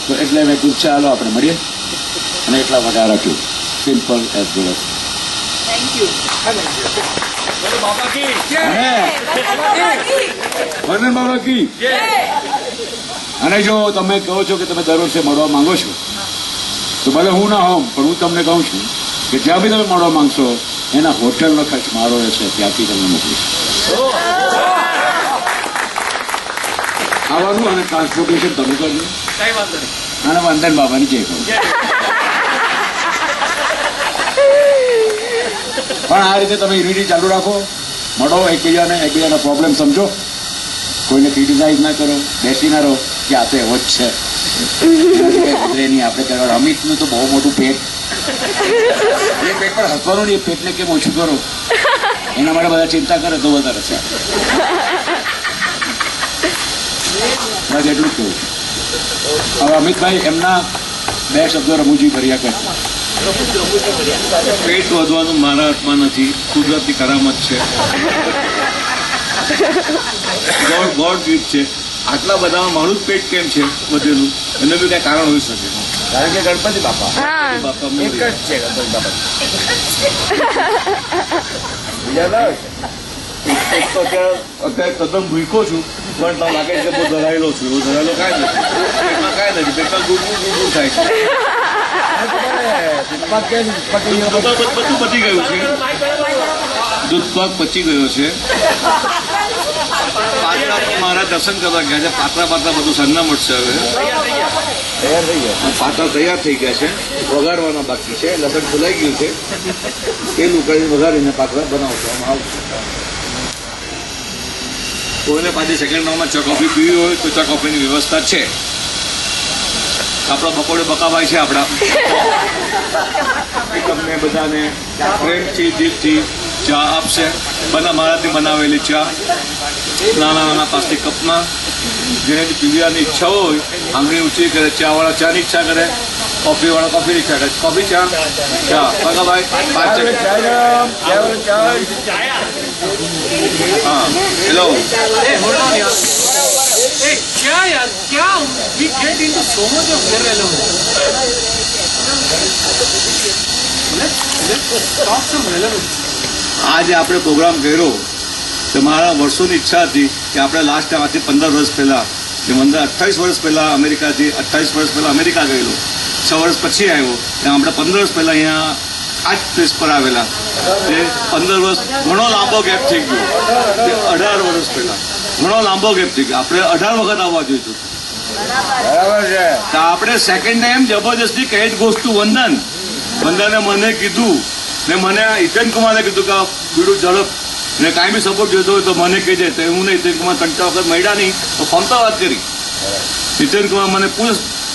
તો એટલે મેં કીધું ચાલો આપણે મળીએ અને એટલા માટે આ રાખ્યું. Simple as well as. વંદન બાબા કી. અને જો તમે કહો છો કે તમે દર વર્ષે મળવા માંગો છો, તો ભલે હું ના હોઉં, પણ હું તમને કહું છું કે જ્યાં બી તમે મળવા માંગશો એના હોટલનો ખર્ચ મારો રહેશે, ત્યાંથી તમને મોકલીશ. ખાવાનું અને ટ્રાન્સપોર્ટેશન તમે કરજો, અને વંદન બાબાની જય કહું. પણ આ રીતે તમે યુનિટી ચાલુ રાખો, મળો એકબીજાના પ્રોબ્લેમ સમજો, કોઈને ક્રિટિસાઇઝ ના કરો, બેસી ના રહો કે આ તો એવો જ છે, ગુજરે નહીં આપણે કરવા. અમિતનું તો બહુ મોટું પેટ, એ પેટ પર હસવાનું નહીં, એ પેટને કેમ ઓછું કરો એના માટે બધા ચિંતા કરે તો વધારે છે. બસ એટલું જ કહું. હવે અમિતભાઈ એમના 2 શબ્દો રમૂજી કર્યા કરે. પેટ વધવાનું મારા હાથમાં નથી, કુદરતી કરામત છે, ગોડ ગિફ્ટ છે. આટલા બધામાં મારું જ પેટ કેમ છે વધેલું, એનું બી કઈ કારણ હોઈ શકે. કારણ કે ગણપતિ બાપા બાપા એક જ છે. ગણપતિ બાપા એક તો અત્યારે તદ્દન ભૂખો છું, પણ તો લાગે છે બહુ ધરાયેલો છું. એવું ધરાયેલો કાંઈ નથી, પેટમાં કાંઈ નથી, પેટમાં દૂર થાય છે. બધું પતી ગયું છે, દૂધપાક પચી ગયો છે. પાત્રા મારા દર્શન કરવા ગયા છે, પાત્રા બધું સાંજના મળશે. હવે પાત્રા તૈયાર થઈ ગયા છે, વઘારવાના બાકી છે. લસણ ફુલાઈ ગયું છે, તેલ ઉકાળીને વઘારીને પાત્રા બનાવવામાં આવશે. કોઈને પાછી સેકન્ડ રાઉન્ડમાં ચા કોફી પીવી હોય તો ચા કોફીની વ્યવસ્થા છે. આપણા બકોડે બકાભાઈ છે આપણા, એ તમને બધાને પ્રેમથી દિલથી ચા આપશે. મારાથી બનાવેલી ચા નાના પ્લાસ્ટિક કપમાં. જેને પીવાની ઈચ્છા હોય આંગળી ઊંચી કરે, ચાવાળા ચાની ઈચ્છા કરે, કોફીવાળા કોફીની ઈચ્છા કરે. કોફી ચા બકાભાઈ 5 હા હેલો. क्या यार, क्या we get into so much of irrelevance. Let's talk some relevance. આજે આપણે પ્રોગ્રામ કર્યો તો મારા વર્ષોની ઈચ્છા હતી કે આપણે લાસ્ટ ટાઈમ આજથી 15 વર્ષ પહેલા, જે મને 28 વર્ષ પહેલા અમેરિકાથી 28 વર્ષ પહેલા અમેરિકા ગયેલો, 6 વર્ષ પછી આવ્યો, ત્યાં આપણે 15 વર્ષ પહેલા અહીંયા આ જ પ્લેસ પર આવેલા. તે 15 વર્ષ ઘણો લાંબો ગેપ થઈ ગયો. તે 18 વર્ષ પહેલા ઘણો લાંબો ગેપ થઈ ગયો. આપણે 18 વખત આવવા જોઈતું. બરાબર છે. તો આપણે સેકન્ડ ટાઈમ જબરજસ્તી કહેજ ગોષ્ઠુ વંદન વંદને મને કીધું ને મને હિતેન કુમારે કીધું કે બીડું ઝડપ ને કાંઈ બી સપોર્ટ જોઈતો હોય તો મને કહેજે. તો હું ને હિતેન કુમાર 3-4 વખત મળ્યા નહીં તો ફોન તો વાત કરી. હિતેન કુમાર મને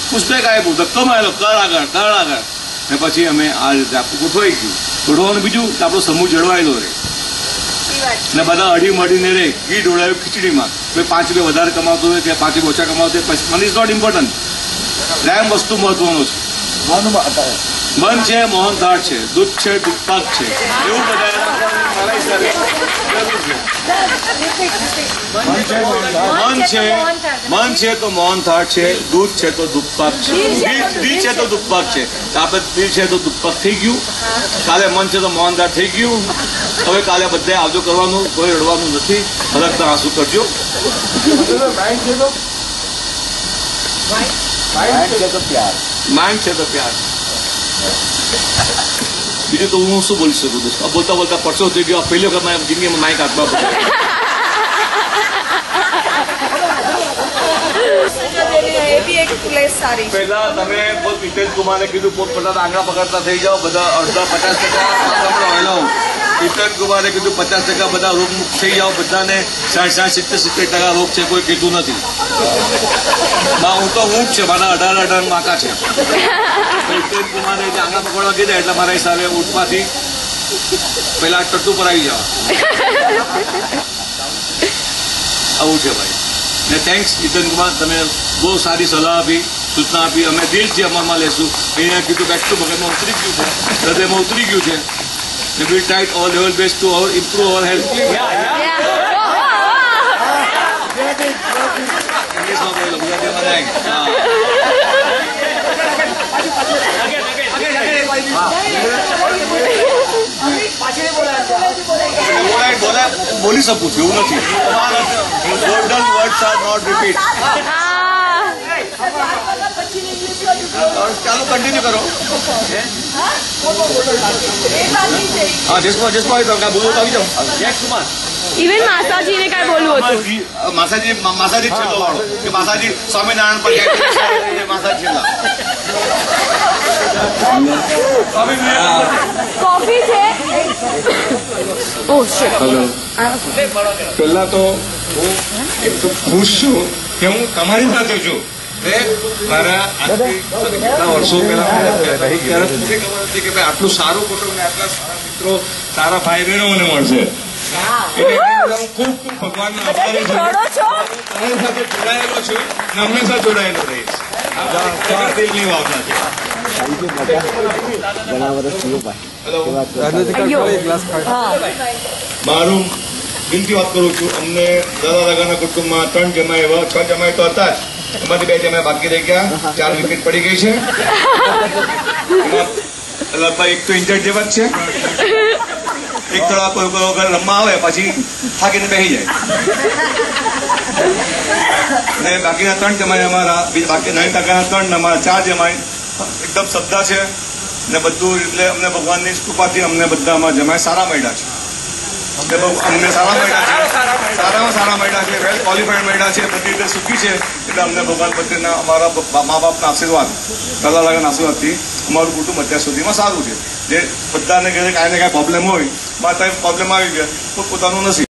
પુષ્પેક આપ્યું, ધક્કો મારેલો, કર આગળ ને પછી અમે આ રીતે આપણું ગોઠવાઈ ગયું. ગોઠવાનું બીજું કે આપણો સમૂહ જળવાયેલો રહે ને બધા અઢી મળીને રહે. ઘી ઢોળાયું ખીચડીમાં, કોઈ 5 રૂપિયા વધારે કમાતો હોય કે 5 રૂપિયા ઓછા કમાતો હોય, મની ઇઝ નોટ ઇમ્પોર્ટન્ટ. પ્રેમ વસ્તુ મહત્વનો છે. મન છે મોહનથાળ છે, દૂધ છે દૂધપાક છે, એવું બધા મારા હિસાબે મન છે તો મોહનથાળ છે, દૂધ છે તો દૂધપાક છે, ઘી છે તો દૂધપાક છે. આપણે ઘી છે તો દૂધપાક થઈ ગયું, કાલે મન છે તો મોહનથાળ થઈ ગયું. હવે કાલે બધે આવજો કરવાનું, કોઈ રડવાનું નથી, હલકતા આંસુ કરજો. માઇન્ડ છે તો પ્યાર. બીજું તો હું શું બોલી શકું? દોસ્ત બોલતા બોલતા પરસો થઈ ગયો. પહેલી વખત મારી જિંદગીમાં માઇક હાથમાં પહેલા તમે હિતેન કુમારે કીધું પોતપોતાના આંગળા પકડતા થઈ જાઓ, બધા અડધા 50% હિતેન કુમારે કીધું 50% બધા રોગમુક્ત થઈ જાઓ, બધાને 60-70% રોગ છે, કોઈ કીધું નથી. હું તો હું જ છે, મારા 18 માકા છે. હિતેન કુમારે જે આંગળા પકડવા કીધા એટલે મારા હિસાબે ઊંટમાંથી પેલા ટટ્ટુ પર આવી જવા. આવું છે ભાઈ. ને થેન્ક્સ હિતેન કુમાર, તમે બહુ સારી સલાહ આપી, સૂચના આપી. અમે દિલથી અમલમાં લેશું. અહીંયા કીધું કે એટલું મગજમાં ઉતરી ગયું છે, હૃદયમાં ઉતરી ગયું છે. ને we try all level best to improve our health. ઇંગ્લિશમાં બોલો, ગુજરાતીમાં નહીં. બોલી શકું છું એવું નથી. Golden words are not repeat. ચાલો કન્ટિન્યુ કરો. હા જસમાં બોલું તો આવી જાઓ. ઇવન માસાજીને કાંઈ બોલવું હતું? માસાજી છેલ્લો વાળો કે માસાજી સ્વામિનારાયણ પર માસાજી છેલ્લા. કોફી છે. ઓહ શિટ. પહેલા તો હું એકદમ ખુશ છું કે હું તમારી સાથે છું. મારા કેટલા વર્ષો પહેલા ત્યારે ખબર હતી કે ભાઈ આટલું સારું કુટુંબ ને આટલા સારા મિત્રો, સારા ભાઈ બહેનો મને મળશે. એટલે હું ખૂબ ખૂબ ભગવાનના આભારી છું. તમારી સાથે જોડાયેલો છું અને હંમેશા જોડાયેલો રહીશ. દિલની ભાવના છે. મારું દિલથી વાત કરું છું. અમને દાદા દાદાના કુટુંબમાં 3 જમાઈ એવા, 6 જમાઈ તો હતા જ, એમાંથી 2 જમાઈ બાકી રહી ગયા. 4 વિકેટ પડી ગઈ છે. લગભગ એક તો ઇન્જર્ડ જેવા જ છે. એક થોડા કોઈ વગર રમવા આવે પછી થાકીને બેસી જાય. ને બાકીના 3 જમાઈ અમારા, બાકી 9%ના 3 અમારા 4 જમાઈ એકદમ શ્રદ્ધા છે ને બધું. એટલે અમને ભગવાનની કૃપાથી અમને બધા અમારા જમાઈ સારા મળ્યા છે. અમને સારા મળ્યા છે, સારામાં સારા મળ્યા છે, વેલ ક્વોલિફાઈડ મળ્યા છે, બધી રીતે સુખી છે. એટલે અમને ભગવાન પ્રત્યેના અમારા મા બાપના આશીર્વાદ, દાદા દાદાના આશીર્વાદથી અમારું કુટુંબ અત્યાર સુધીમાં સારું છે. જે બધાને ઘરે કાંઈ ને કાંઈ પ્રોબ્લેમ હોય, માતા પ્રોબ્લેમ આવી ગયા, પોતાનું નથી.